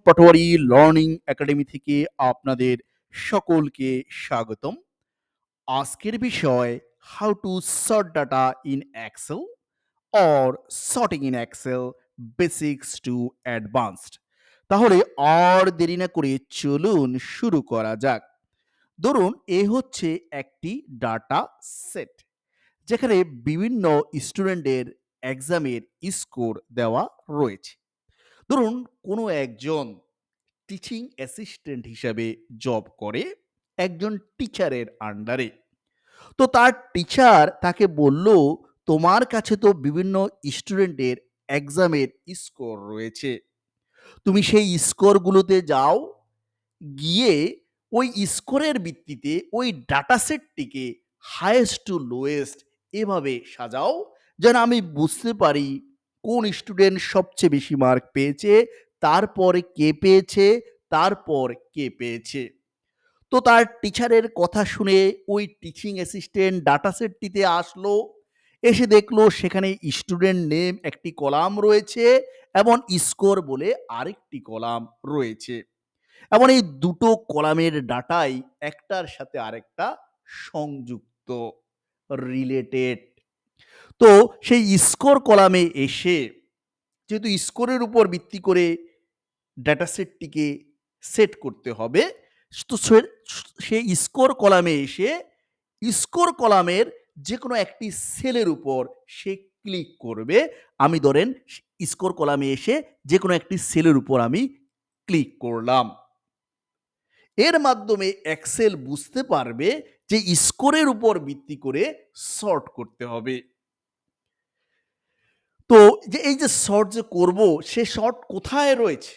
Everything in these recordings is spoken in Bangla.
পাটোয়ারি লার্নিং একাডেমি থেকে আপনাদের সকলকে স্বাগতম। আজকের বিষয় how to sort data in Excel or sorting in Excel basics to advanced. তাহলে আর দেরি না করে চলুন শুরু করা যাক। ধরুন হচ্ছে একটি ডাটা সেট যেখানে বিভিন্ন স্টুডেন্টের এক্সামের স্কোর দেওয়া রয়েছে। ধরুন কোনো একজন টিচিং অ্যাসিস্ট্যান্ট হিসাবে জব করে একজন টিচারের আন্ডারে। তো তার টিচার তাকে বলল, তোমার কাছে তো বিভিন্ন স্টুডেন্টের এক্সামের স্কোর রয়েছে, তুমি সেই স্কোরগুলোতে যাও, গিয়ে ওই স্কোরের ভিত্তিতে ওই ডাটা সেটটিকে হাইয়েস্ট টু লোয়েস্ট এভাবে সাজাও, যেন আমি বুঝতে পারি কোন স্টুডেন্ট সবচেয়ে বেশি মার্ক পেয়েছে, তারপরে কে পেয়েছে, তারপর কে পেয়েছে। তো তার টিচারের কথা শুনে ওই টিচিং অ্যাসিস্ট্যান্ট ডাটা সেটটিতে আসলো, এসে দেখলো সেখানে স্টুডেন্ট নেম একটি কলাম রয়েছে এবং স্কোর বলে আরেকটি কলাম রয়েছে। এবং এই দুটো কলামের ডাটাই একটার সাথে আরেকটা সংযুক্ত, রিলেটেড। তো সেই স্কোর কলামে এসে, যেহেতু স্কোরের উপর ভিত্তি করে ডাটা সেটটিকে সেট করতে হবে, তো সেই স্কোর কলামে এসে স্কোর কলামের যে কোনো একটি সেলের উপর সে ক্লিক করবে। আমি ধরেন স্কোর কলামে এসে যে কোনো একটি সেলের উপর আমি ক্লিক করলাম। এর মাধ্যমে এক্সেল বুঝতে পারবে যে স্কোরের উপর ভিত্তি করে সর্ট করতে হবে। তো যে এই যে সর্ট যে করব, সে সর্ট কোথায় রয়েছে?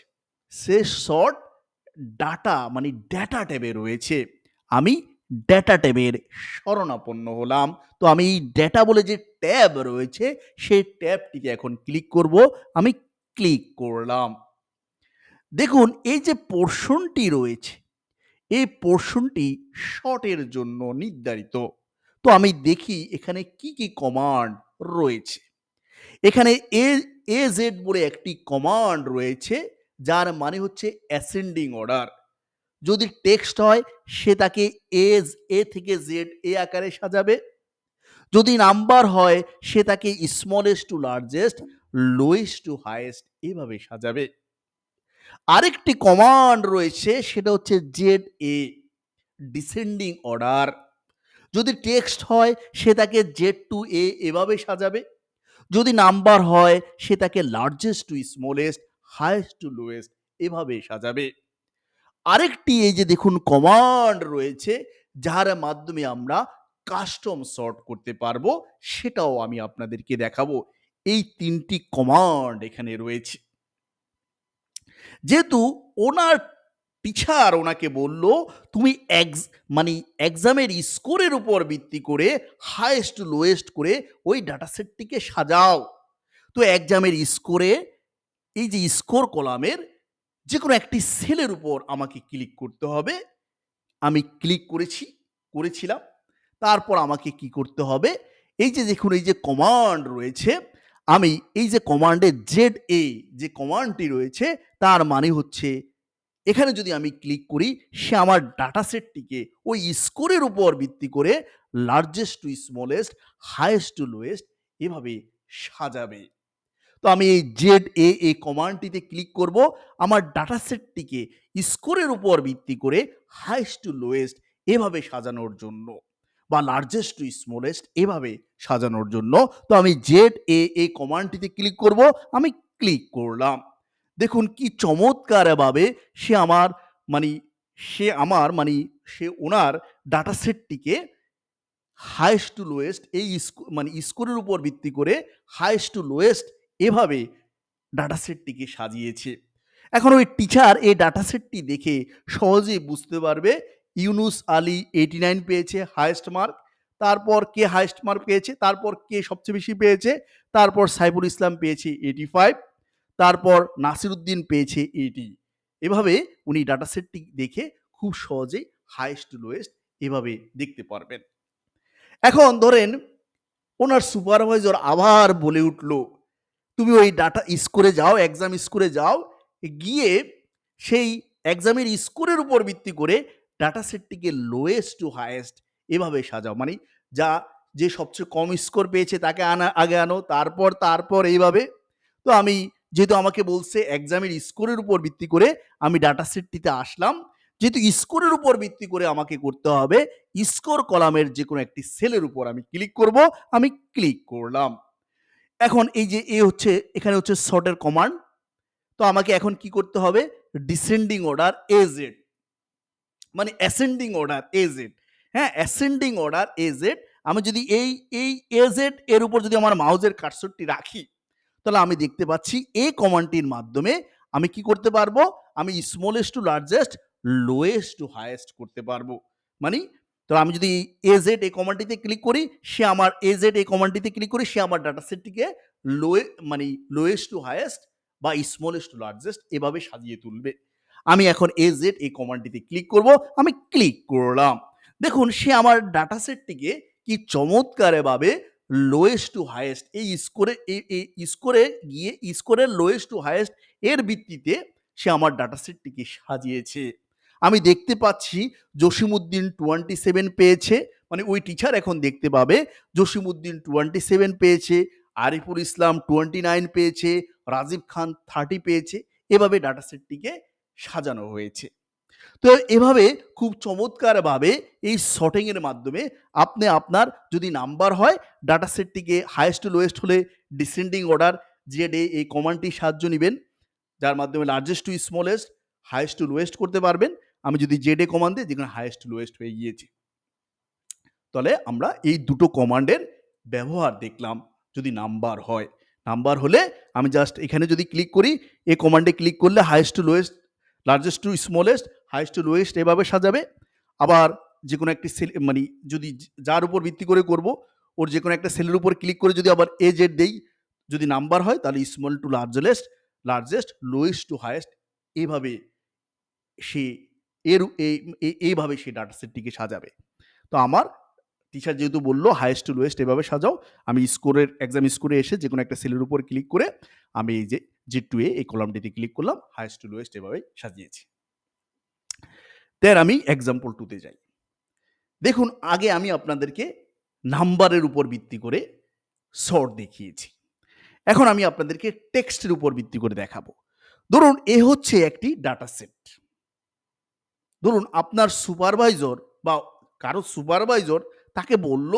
সে সর্ট ডাটা মানে ডেটা ট্যাবে রয়েছে। আমি ডেটা ট্যাবের শরণাপন্ন হলাম। তো আমি এই ডেটা বলে যে ট্যাব রয়েছে, সেই ট্যাবটিকে এখন ক্লিক করব। আমি ক্লিক করলাম। দেখুন এই যে পোর্শনটি রয়েছে, এই পোর্শনটি শর্টের জন্য নির্ধারিত। তো আমি দেখি এখানে কি কি কমান্ড রয়েছে। এখানে এজেড বলে একটি কমান্ড রয়েছে, যার মানে হচ্ছে অ্যাসেন্ডিং অর্ডার। যদি টেক্সট হয় সে তাকে এ থেকে জেড এ আকারে সাজাবে। যদি নাম্বার হয় সে তাকে smallest to largest, lowest to highest এভাবে সাজাবে। আরেকটি কমান্ড রয়েছে, সেটা হচ্ছে জেড এ, ডিসেন্ডিং অর্ডার। যদি টেক্সট হয় সে তাকে জেড টু এ এভাবে সাজাবে। যদি নাম্বার হয় সে তাকে largest two smallest, highest two lowest এভাবে সাজাবে। আরেকটি এই যে দেখুন কমান্ড রয়েছে, যার মাধ্যমে আমরা কাস্টম সর্ট করতে পারবো, সেটাও আমি আপনাদেরকে দেখাবো। এই তিনটি কমান্ড এখানে রয়েছে। যেহেতু ওনার টিচার ওনাকে বলল, তুমি মানে এক্সামের স্কোরের উপর ভিত্তি করে হাইয়েস্ট টু লোয়েস্ট করে ওই ডাটা সেটটিকে সাজাও। তো এক্সামের স্কোরে এই যে স্কোর কলামের যে কোনো একটি সেলের উপর আমাকে ক্লিক করতে হবে। আমি ক্লিক করেছিলাম। তারপর আমাকে কি করতে হবে, এই যে দেখুন এই যে কমান্ড রয়েছে, আমি এই যে কমান্ডে জেড এ যে কমান্ডটি রয়েছে, তার মানে হচ্ছে এখানে যদি আমি ক্লিক করি, সে আমার ডাটা সেটটিকে ওই স্কোরের উপর ভিত্তি করে largest two smallest, highest two lowest এভাবে সাজাবে। তো আমি এই জেড এ কমান্ডটিতে ক্লিক করব আমার ডাটা সেটটিকে স্কোরের উপর ভিত্তি করে হাইয়েস্ট টু লোয়েস্ট এভাবে সাজানোর জন্য, বা লার্জেস্ট টু স্মলেস্ট এভাবে সাজানোর জন্য। তো আমি জেড এ কমান্ডটিতে ক্লিক করব। আমি ক্লিক করলাম। দেখুন কি চমৎকারভাবে সে আমার মানে সে ওনার ডাটা সেটটিকে হাইয়েস্ট টু লোয়েস্ট এই মানে স্কোরের উপর ভিত্তি করে হাইয়েস্ট টু লোয়েস্ট এভাবে ডাটা সেটটিকে সাজিয়েছে। এখন ওই টিচার এই ডাটা সেটটি দেখে সহজেই বুঝতে পারবে ইউনুস আলী 89 পেয়েছে হাইয়েস্ট মার্ক, তারপর কে হাইয়েস্ট মার্ক পেয়েছে, তারপর কে সবচেয়ে বেশি পেয়েছে, তারপর সাইফুল ইসলাম পেয়েছে 85, তারপর নাসিরউদ্দিন পেয়েছে 80। এভাবে উনি ডাটা সেটটি দেখে খুব সহজেই হাইয়েস্ট টু লোয়েস্ট এভাবে দেখতে পারবেন। এখন ধরেন ওনার সুপারভাইজার আবার বলে উঠল, তুমি ওই ডাটা স্কোরে যাও, এক্সাম স্কোরে যাও, গিয়ে সেই এক্সামের স্কোরের উপর ভিত্তি করে ডাটা সেটটিকে লোয়েস্ট টু হাইয়েস্ট এভাবে সাজাও। মানে যা যে সবচেয়ে কম স্কোর পেয়েছে তাকে আগে আনো, তারপর এইভাবে। তো আমি যেহেতু আমাকে বলছে এক্সামের স্কোরের উপর ভিত্তি করে আমি ডাটা সেটটিতে আসলাম। যেহেতু স্কোরের উপর ভিত্তি করে আমাকে করতে হবে, স্কোর কলামের যেকোনো একটি সেলের উপর আমি ক্লিক করব। আমি ক্লিক করলাম। এখন এই যে এখানে হচ্ছে সর্টের কমান্ড। তো আমাকে এখন কি করতে হবে? ডিসেন্ডিং অর্ডার এজেড, মানে অ্যাসেন্ডিং অর্ডার এজেড। হ্যাঁ, অ্যাসেন্ডিং অর্ডার এজেড। আমি যদি এই এজেড এর উপর যদি আমার মাউসের কার্সরটি রাখি, তাহলে আমি দেখতে পাচ্ছি এই কমান্ডটির মাধ্যমে আমি কি করতে পারবো? আমি smallest to largest, lowest to highest করতে পারবো। মানে তো আমি যদি এজেড এই কমান্ডটিতে ক্লিক করি, এই কমান্ডটিতে ক্লিক করি, সে আমার ডাটা সেটটিকে লোয়ে মানে লোয়েস্ট টু হাইয়েস্ট বা স্মলেস্ট টু লার্জেস্ট এভাবে সাজিয়ে তুলবে। আমি এখন এজেড এই কমান্ডটিতে ক্লিক করব। আমি ক্লিক করলাম। দেখুন সে আমার ডাটা সেটটিকে কি চমৎকারভাবে লোয়েস্ট টু হাইয়েস্ট এই স্কোরে গিয়ে স্কোরের লোয়েস্ট টু হাইয়েস্ট এর ভিত্তিতে সে আমার ডাটা সেটটিকে সাজিয়েছে। আমি দেখতে পাচ্ছি জসিমউদ্দিন 27 পেয়েছে, মানে ওই টিচার এখন দেখতে পাবে জসিমউদ্দিন 27 পেয়েছে, আরিফুল ইসলাম 29 পেয়েছে, রাজীব খান 30 পেয়েছে। এভাবে ডাটা সেটটিকে সাজানো হয়েছে। তো এভাবে খুব চমৎকারভাবে এই সর্টিং এর মাধ্যমে আপনি আপনার যদি নাম্বার হয় ডাটা সেটটিকে হাইয়েস্ট টু লোয়েস্ট হলে ডিসেন্ডিং অর্ডার জেড এই কমান্ডটির সাহায্য নিবেন, যার মাধ্যমে largest two smallest, highest two lowest করতে পারবেন। আমি যদি জেড এ কমান্ড দিই, যেখানে হাইয়েস্ট টু লোয়েস্ট হয়ে গিয়েছে। তাহলে আমরা এই দুটো কমান্ডের ব্যবহার দেখলাম। যদি নাম্বার হয়, নাম্বার হলে আমি জাস্ট এখানে যদি ক্লিক করি, এই কমান্ডে ক্লিক করলে highest two lowest, largest two smallest, highest two lowest এভাবে সাজাবে। আবার যে কোনো একটি সেল, মানে যদি যার উপর ভিত্তি করে করব, ওর যে কোনো একটা সেলের উপর ক্লিক করে যদি আবার এজেড দেই, যদি নাম্বার হয় তাহলে small to largest, largest lowest to highest এভাবে সে এইভাবে সে ডাটা সেটটিকে সাজাবে। তো আমার টিচার যেহেতু বললো হাইয়েস্ট টু লোয়েস্ট এভাবে সাজাও, আমি এক্সাম স্কোরে এসে যে কোনো একটা সেলের উপর ক্লিক করে আমি এই যে Z2A এই কলামটিতে ক্লিক করলাম, হাইয়েস্ট টু লোয়েস্ট এভাবে সাজিয়েছি। দেন আমি এক্সাম্পল 2 তে যাই। দেখুন আগে আমি আপনাদেরকে নাম্বারের উপর ভিত্তি করে সর্ট দেখিয়েছি। এখন আমি আপনাদেরকে টেক্সটের উপর ভিত্তি করে দেখাবো। ধরুন এ হচ্ছে একটি ডাটা সেট। ধরুন আপনার সুপারভাইজর বা কারো সুপারভাইজর তাকে বলল,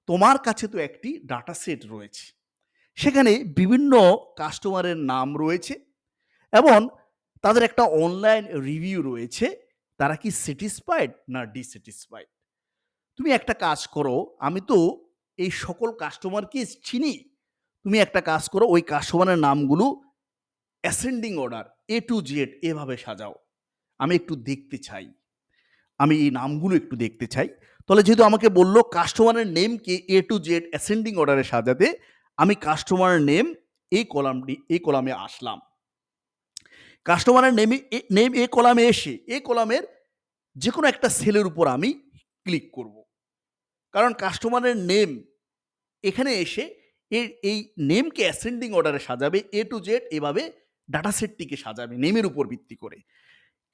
তোমার কাছে তো একটি ডাটা সেট রয়েছে, সেখানে বিভিন্ন কাস্টমারের নাম রয়েছে এবং তাদের একটা অনলাইন রিভিউ রয়েছে, তারা কি স্যাটিসফাইড না ডিস্যাটিসফাইড। তুমি একটা কাজ করো, আমি তো এই সকল কাস্টমারকে চিনি, তুমি একটা কাজ করো ওই কাস্টমারের নামগুলো ascending order A to Z এভাবে সাজাও, আমি একটু দেখতে চাই, আমি এই নামগুলো একটু দেখতে চাই। তাহলে যেহেতু আমাকে বলল কাস্টমারের নেমকে এ টু জেড অ্যাসেন্ডিং অর্ডারে সাজাতে, আমি কাস্টমার নেম এই কলামে আসলাম। কাস্টমারের নেম এ কলামে এসে এই কলামের যে কোনো একটা সেলের উপর আমি ক্লিক করব। কারণ কাস্টমারের নেম এখানে এসে এই নেমকে অ্যাসেন্ডিং অর্ডারে সাজাবে, এ টু জেড এভাবে ডাটা সেটটিকে সাজাবে নেমের উপর ভিত্তি করে।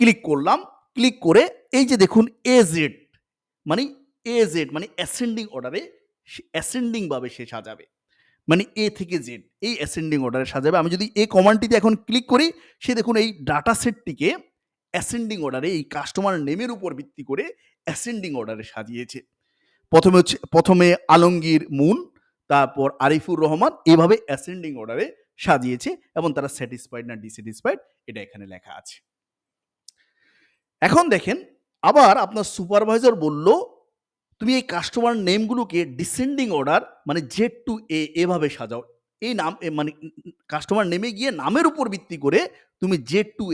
ক্লিক করলাম, ক্লিক করে এই যে দেখুন এজেড, মানে এজেড মানে অ্যাসেন্ডিং অর্ডারে, অ্যাসেন্ডিং ভাবে সে সাজাবে, মানে এ থেকে জেড এই অ্যাসেন্ডিং অর্ডারে সাজাবে। আমি যদি এই কমান্ডটিতে এখন ক্লিক করি, সে দেখুন এই ডাটা সেটটিকে অ্যাসেন্ডিং অর্ডারে এই কাস্টমার নেমের উপর ভিত্তি করে অ্যাসেন্ডিং অর্ডারে সাজিয়েছে। প্রথমে আলমগীর মুন, তারপর আরিফুর রহমান, এভাবে অ্যাসেন্ডিং অর্ডারে সাজিয়েছে এবং তারা স্যাটিসফাইড না ডিসস্যাটিসফাইড এটা এখানে লেখা আছে। এখন দেখেন আবার আপনার সুপারভাইজার বলল, তুমি এই কাস্টমার নেমগুলোকে ডিসেন্ডিং অর্ডার মানে জেড টু এভাবে সাজাও। এই নাম মানে কাস্টমার নেমে গিয়ে নামের উপর ভিত্তি করে তুমি জেড টু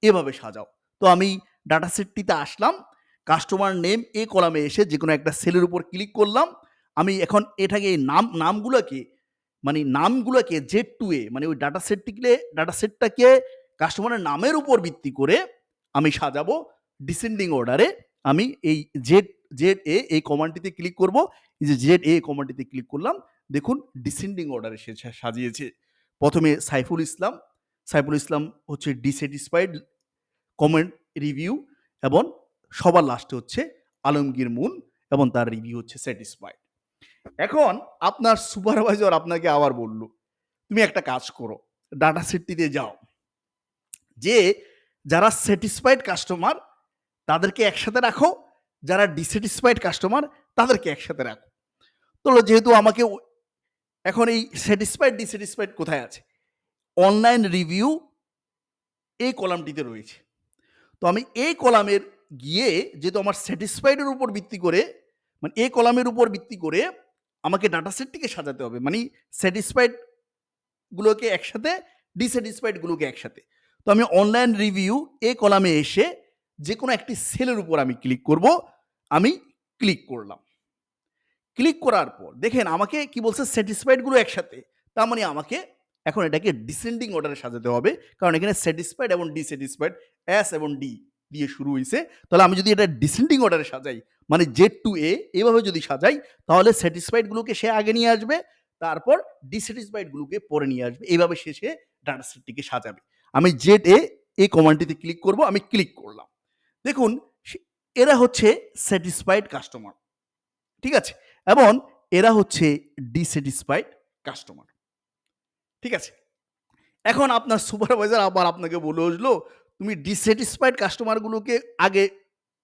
এভাবে সাজাও। তো আমি ডাটা সেটটিতে আসলাম, কাস্টমার নেম এ কলামে এসে যে কোনো একটা সেলের উপর ক্লিক করলাম। আমি এখন এটাকে এই নামগুলোকে জেড টু মানে ওই ডাটা সেটটাকে কাস্টমারের নামের উপর ভিত্তি করে আমি সাজাবো ডিসেন্ডিং অর্ডারে। আমি এই জেড এই কমান্ডটিতে ক্লিক করব, এই যে জেড কমান্ডটিতে ক্লিক করলাম, দেখুন ডিসেন্ডিং অর্ডারে সে সাজিয়েছে। প্রথমে সাইফুল ইসলাম হচ্ছে ডিস্যাটিসফাইড, কমেন্ট, রিভিউ এবং সবার লাস্টে হচ্ছে আলমগীর মুন এবং তার রিভিউ হচ্ছে স্যাটিসফাইড। এখন আপনার সুপারভাইজার আপনাকে আবার বলল, "তুমি একটা কাজ করো, ডাটা সেটটিতে যাও। যে যারা স্যাটিসফাইড কাস্টমার তাদেরকে একসাথে রাখো, যারা ডিস্যাটিসফাইড কাস্টমার তাদেরকে একসাথে রাখো।" তো যেহেতু আমাকে এখন এই স্যাটিসফাইড, ডিস্যাটিসফাইড কোথায় আছে? অনলাইন রিভিউ এই কলামটিতে রয়েছে। তো আমি এই কলামের গিয়ে যেহেতু আমার স্যাটিসফাইড এর উপর ভিত্তি করে মানে এই কলামের উপর ভিত্তি করে আমাকে ডাটা সেটটিকে সাজাতে হবে। মানে স্যাটিসফাইড গুলোকে একসাথে, ডিস্যাটিসফাইড গুলোকে একসাথে। তো আমি অনলাইন রিভিউ এই কলামে এসে যেকোনো একটি সেলের উপর আমি ক্লিক করব। আমি ক্লিক করলাম। ক্লিক করার পর দেখেন আমাকে কি বলছে স্যাটিসফাইড গুলো একসাথে। তার মানে আমাকে এখন এটাকে ডিসেন্ডিং অর্ডারে সাজাতে হবে। কারণ এখানে স্যাটিসফাইড এবং ডিস্যাটিসফাইড এস এবং ডি দিয়ে শুরু হইছে। তাহলে আমি যদি এটা ডিসেন্ডিং অর্ডারে সাজাই মানে জেড টু এ এভাবে যদি সাজাই তাহলে স্যাটিসফাইড গুলোকে সে আগে নিয়ে আসবে। তারপর ডিস্যাটিসফাইড গুলোকে পরে নিয়ে আসবে। এভাবে সে ডাটা সেটটিকে সাজাবে। আমি জেড এ এই কমান্ডটিতে ক্লিক করব। আমি ক্লিক করলাম। দেখুন এরা হচ্ছে স্যাটিসফাইড কাস্টমার। ঠিক আছে? এবং এরা হচ্ছে ডিস্যাটিসফাইড কাস্টমার। ঠিক আছে? এখন আপনার সুপারভাইজার আবার আপনাকে বলে বসলো, "তুমি ডিস্যাটিসফাইড কাস্টমার গুলোকে আগে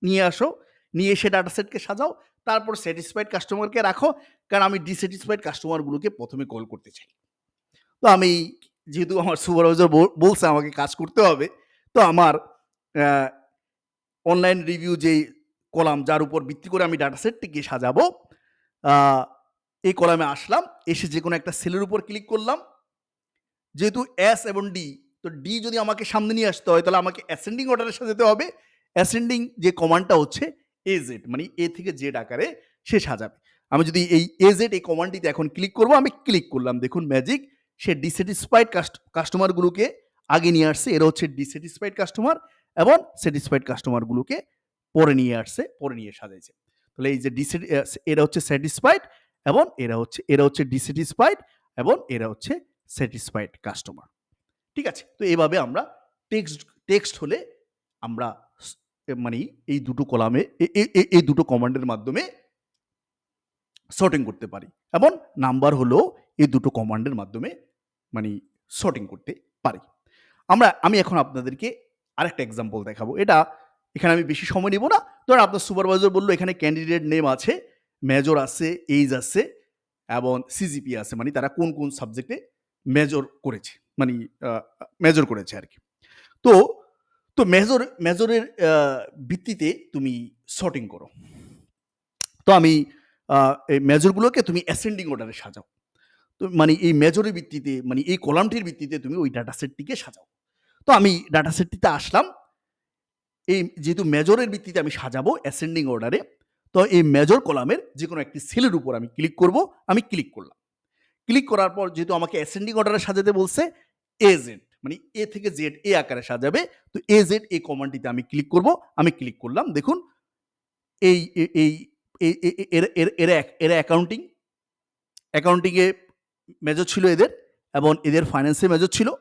নিয়ে আসো। নিয়ে এসে ডাটা সেটকে সাজাও। তারপর স্যাটিসফাইড কাস্টমারকে রাখো। কারণ আমি ডিস্যাটিসফাইড কাস্টমার গুলোকে ১ম এ কল করতে চাই।" তো আমি যেহেতু আমার সুপারভাইজার বলছে আমাকে কাজ করতে হবে। তো আমার অ্যা অনলাইন রিভিউ যেই কলাম যার উপর ভিত্তি করে আমি ডাটা সেটটিকে সাজাবো, আ এই কলামে আসলাম। এসে যেকোনো একটা সেলের উপর ক্লিক করলাম। যেহেতু এস এবং ডি, তো ডি যদি আমাকে সামনে নিয়ে আসতে হয় তাহলে আমাকে অ্যাসেন্ডিং অর্ডারে সাজাতে হবে। অ্যাসেন্ডিং যে কমান্ডটা হচ্ছে এজেড মানে এ থেকে জেড আকারে সে সাজাবে। আমি যদি এই এজেড এই কমান্ডটিতে এখন ক্লিক করব, আমি ক্লিক করলাম। দেখুন ম্যাজিক সে ডিস্যাটিসফাইড কাস্টমারগুলোকে আগে নিয়ে আসছে। এরা হচ্ছে ডিস্যাটিসফাইড কাস্টমার এবং স্যাটিসফাইড কাস্টমারগুলোকে পরে নিয়ে আসছে, পরে নিয়ে সাজাইছে। তাহলে এই যে এরা হচ্ছে স্যাটিসফাইড এবং এরা হচ্ছে ডিস্যাটিসফাইড এবং এরা হচ্ছে স্যাটিসফাইড কাস্টমার। ঠিক আছে? তো এভাবে আমরা টেক্সট টেক্সট হলে আমরা মানে এই দুটো কলামে এই দুটো কমান্ডের মাধ্যমে সর্টিং করতে পারি এবং নাম্বার হলো এই দুটো কমান্ডের মাধ্যমে মানে সর্টিং করতে পারি। আমি এখন আপনাদেরকে আরেকটা এক্সাম্পল দেখাবো। এখানে আমি বেশি সময় নিব না। ধরেন আপনার সুপারভাইজার বলল এখানে ক্যান্ডিডেট নেম আছে, মেজর আছে, এইজ আছে এবং সিজিপিএ আছে। মানে তারা কোন সাবজেক্টে মেজর করেছে। মানে আ মেজর করেছে আরকি। তো তো মেজরের ভিত্তিতে তুমি সর্টিং করো। তো আমি আ এই মেজরগুলোকে তুমি অ্যাসেন্ডিং অর্ডারে সাজাও। তো মানে এই মেজরের ভিত্তিতে মানে এই কলামটির ভিত্তিতে তুমি ওই ডাটা সেটটিকে সাজাও। তো আমি ডাটা সেটটিতে আসলাম। যেহেতু মেজরের ভিত্তিতে আমি সাজাবো অ্যাসেন্ডিং অর্ডারে, তো এই মেজর কলামের যেকোনো একটি সেলের উপর আমি ক্লিক করব। আমি ক্লিক করলাম। ক্লিক করার পর যেহেতু আমাকে অ্যাসেন্ডিং অর্ডারে সাজাতে বলছে, এজেড মানে এ থেকে জেড এ আকারে সাজাবে। তো এজেড এই কমান্ডটিতে আমি ক্লিক করব। আমি ক্লিক করলাম। দেখুন এই এ এই এ এ এ এরা এরা এরা এরা অ্যাকাউন্টিং এ মেজর ছিল এদের এবং এদের ফাইন্যান্সে মেজর ছিল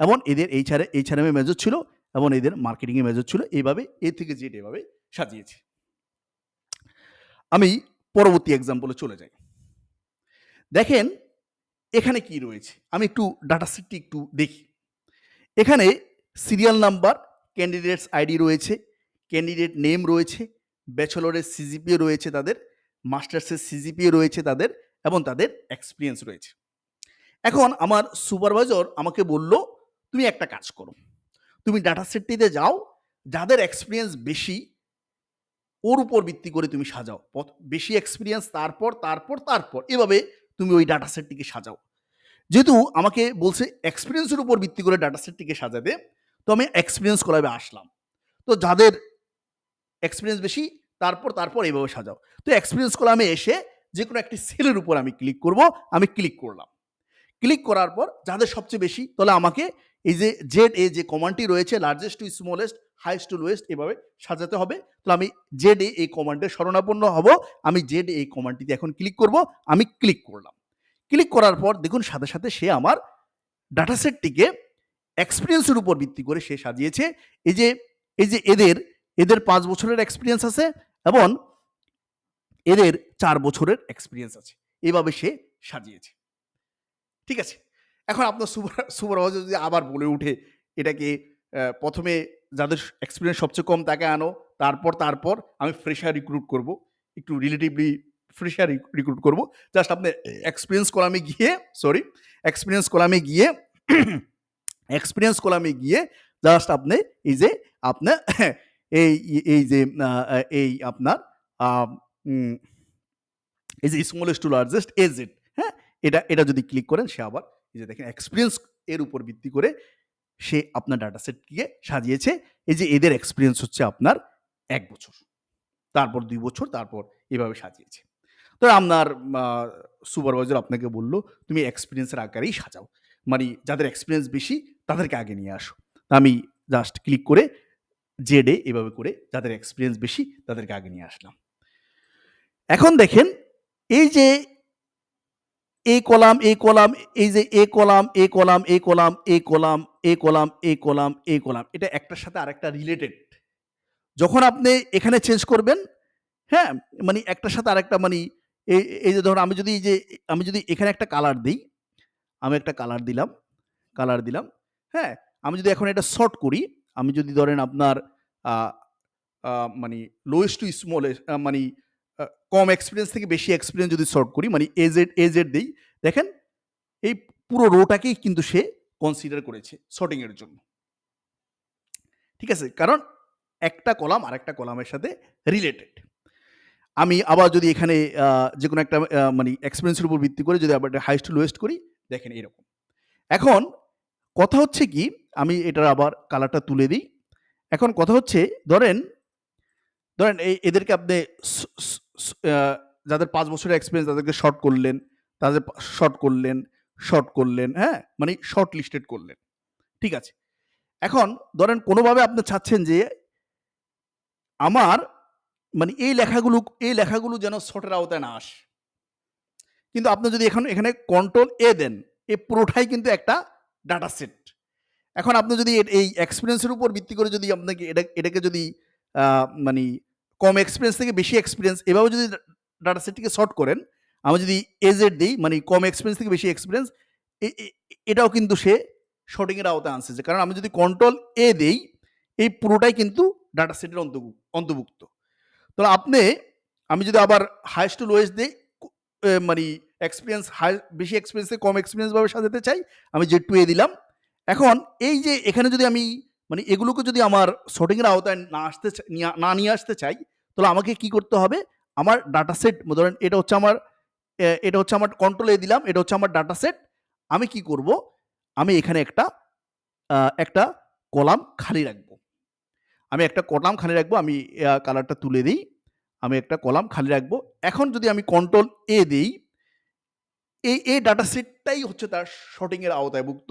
এবং এদের এইচআরএম এ মেজর ছিল এবং এদের মার্কেটিং এ মেজর ছিল। এইভাবে এ থেকে জেড এভাবে সাজিয়েছি। আমি পরবর্তী এক্সাম্পলে চলে যাই। দেখেন এখানে কি রয়েছে? আমি একটু ডাটা সেটটি একটু দেখি। এখানে সিরিয়াল নাম্বার, ক্যান্ডিডেটস আইডি রয়েছে, ক্যান্ডিডেট নেম রয়েছে, ব্যাচেলরের সিজিপিএ রয়েছে তাদের, মাস্টার্সের সিজিপিএ রয়েছে তাদের এবং তাদের এক্সপেরিয়েন্স রয়েছে। এখন আমার সুপারভাইজার আমাকে বলল, "তুমি একটা কাজ করো। তুমি ডাটা সেটটিতে যাও, যাদের এক্সপেরিয়েন্স বেশি ওর উপর ভিত্তি করে তুমি সাজাও। বেশি এক্সপেরিয়েন্স তারপর এভাবে তুমি ওই ডাটা সেটটিকে সাজাও।" যেহেতু আমাকে বলছে এক্সপেরিয়েন্সের উপর ভিত্তি করে ডাটা সেটটিকে সাজাতে, তো আমি এক্সপেরিয়েন্স কলামে আসলাম। তো যাদের এক্সপেরিয়েন্স বেশি তারপর এভাবে সাজাও। তো এক্সপেরিয়েন্স কলামে এসে যেকোনো একটি সেলের উপর আমি ক্লিক করব। আমি ক্লিক করলাম। ক্লিক করার পর যাদের সবচেয়ে বেশি তাহলে আমাকে এই যে জেড এ যে কমান্ডটি রয়েছে largest two smallest, highest two lowest এভাবে সাজাতে হবে। তাহলে আমি জেড এ এই কমান্ডের শরণাপন্ন হব। আমি জেড এই কমান্ডটিতে এখন ক্লিক করব। আমি ক্লিক করলাম। ক্লিক করার পর দেখুন সাথে সে আমার ডাটা সেটটিকে এক্সপেরিয়েন্সের উপর ভিত্তি করে সে সাজিয়েছে। এই যে এদের 5 বছরের এক্সপিরিয়েন্স আছে এবং এদের 4 বছরের এক্সপিরিয়েন্স আছে। এভাবে সে সাজিয়েছে। ঠিক আছে? এখন আপনার সুপারভাইজার যদি আবার বলে উঠে এটাকে ১ম এ যাদের এক্সপেরিয়েন্স সবচেয়ে কম তাকে আনো। তারপর আমি ফ্রেশার রিক্রুট করব। একটু রিলেটিভলি ফ্রেশার রিক্রুট করব। জাস্ট আপনি এক্সপেরিয়েন্স কলামে গিয়ে সরি, এক্সপেরিয়েন্স কলামে গিয়ে এক্সপেরিয়েন্স কলামে গিয়ে জাস্ট আপনি এই যে আপনার এই এই যে এই আপনার আ উম এই যে স্মলেস্ট টু লার্জেস্ট এজেড, হ্যাঁ? এটা যদি ক্লিক করেন সে আবার এই যে দেখেন এক্সপেরিয়েন্স এর উপর ভিত্তি করে সে আপনার ডাটা সেটটিকে সাজিয়েছে। এই যে এদের এক্সপেরিয়েন্স হচ্ছে আপনার ১ বছর, তারপর ২ বছর, তারপর এভাবে সাজিয়েছে। তো আপনার আ সুপারভাইজার আপনাকে বলল, "তুমি এক্সপেরিয়েন্স এর আকারেই সাজাও। মানে যাদের এক্সপেরিয়েন্স বেশি তাদেরকে আগে নিয়ে আসো।" তো আমি জাস্ট ক্লিক করে জেড এভাবে করে যাদের এক্সপেরিয়েন্স বেশি তাদেরকে আগে নিয়ে আসলাম। এখন দেখেন এই যে এই কলাম, এই কলাম, এই যে এ কলাম, এ কলাম, এ কলাম, এ কলাম, এ কলাম, এ কলাম, এ কলাম। এটা একটার সাথে আরেকটা রিলেটেড। যখন আপনি এখানে চেঞ্জ করবেন, হ্যাঁ? মানে একটার সাথে আরেকটা মানি এই যে ধরুন আমি যদি এখানে একটা কালার দেই, আমি একটা কালার দিলাম, হ্যাঁ? আমি যদি এখন এটা সর্ট করি, আমি যদি ধরেন আপনার আ আ money lowest to smallest money কম এক্সপেরিয়েন্স থেকে বেশি এক্সপেরিয়েন্স যদি সর্ট করি, মানে এজেড দেই, দেখেন এই পুরো রোটাকেই কিন্তু সে কনসিডার করেছে সর্টিং এর জন্য। ঠিক আছে? কারণ একটা কলাম আরেকটা কলামের সাথে রিলেটেড। আমি আবার যদি এখানে যেকোনো একটা মানে এক্সপেরিয়েন্স এর উপর ভিত্তি করে যদি আবার হাইয়েস্ট টু লোয়েস্ট করি, দেখেন এরকম। এখন কথা হচ্ছে কি, আমি এটার আবার কালারটা তুলে দিই। এখন কথা হচ্ছে ধরেন, এদেরকে আপনি স স স যাদের ৫ বছরের এক্সপেরিয়েন্স তাদেরকে তাদের শর্ট করলেন, হ্যাঁ? মানে শর্ট লিস্টেড করলেন। ঠিক আছে। এখন ধরেন কোনোভাবে আপনি চাচ্ছেন যে আমার মানে এই লেখাগুলো যেন শর্টের আওতায় না আসে। কিন্তু আপনি যদি এখানে কন্ট্রোল এ দেন, এ পুরোটাই কিন্তু একটা ডাটা সেট। এখন আপনি যদি এই এক্সপেরিয়েন্স এর উপর ভিত্তি করে যদি আপনাকে এটাকে যদি আ মানি কম এক্সপেরিয়েন্স থেকে বেশি এক্সপেরিয়েন্স এভাবে যদি ডাটা সেটটিকে সর্ট করেন, আমি যদি এজেড দেই মানে কম এক্সপেরিয়েন্স থেকে বেশি এক্সপেরিয়েন্স এ এ এটাও কিন্তু সে সর্টিং এর আওতায় আনছে। যে কারণ আমি যদি কন্ট্রোল এ দেই, এই পুরোটাই কিন্তু ডাটা সেটের অন্তর্ভুক্ত। তো আমি যদি আবার হাইয়েস্ট টু লোয়েস্ট দেই, কু মানি বেশি এক্সপেরিয়েন্স থেকে কম এক্সপেরিয়েন্স ভাবে সাজাতে চাই, আমি Z2 এ দিলাম। এখন এই যে এখানে যদি আমি মানে এগুলোকে যদি আমার সর্টিং এর আওতায় না নিয়ে আসতে চাই, তাহলে আমাকে কি করতে হবে? আমার ডাটা সেট ধরেন এটা হচ্ছে আমার কন্ট্রোল এ দিলাম, এটা হচ্ছে আমার ডাটা সেট। আমি কি করব? আমি এখানে একটা কলাম খালি রাখবো। আমি কালারটা তুলে দেই। আমি একটা কলাম খালি রাখবো। এখন যদি আমি কন্ট্রোল এ দেই, এই ডাটা সেটটাই হচ্ছে তার সর্টিং এর আওতায়ভুক্ত।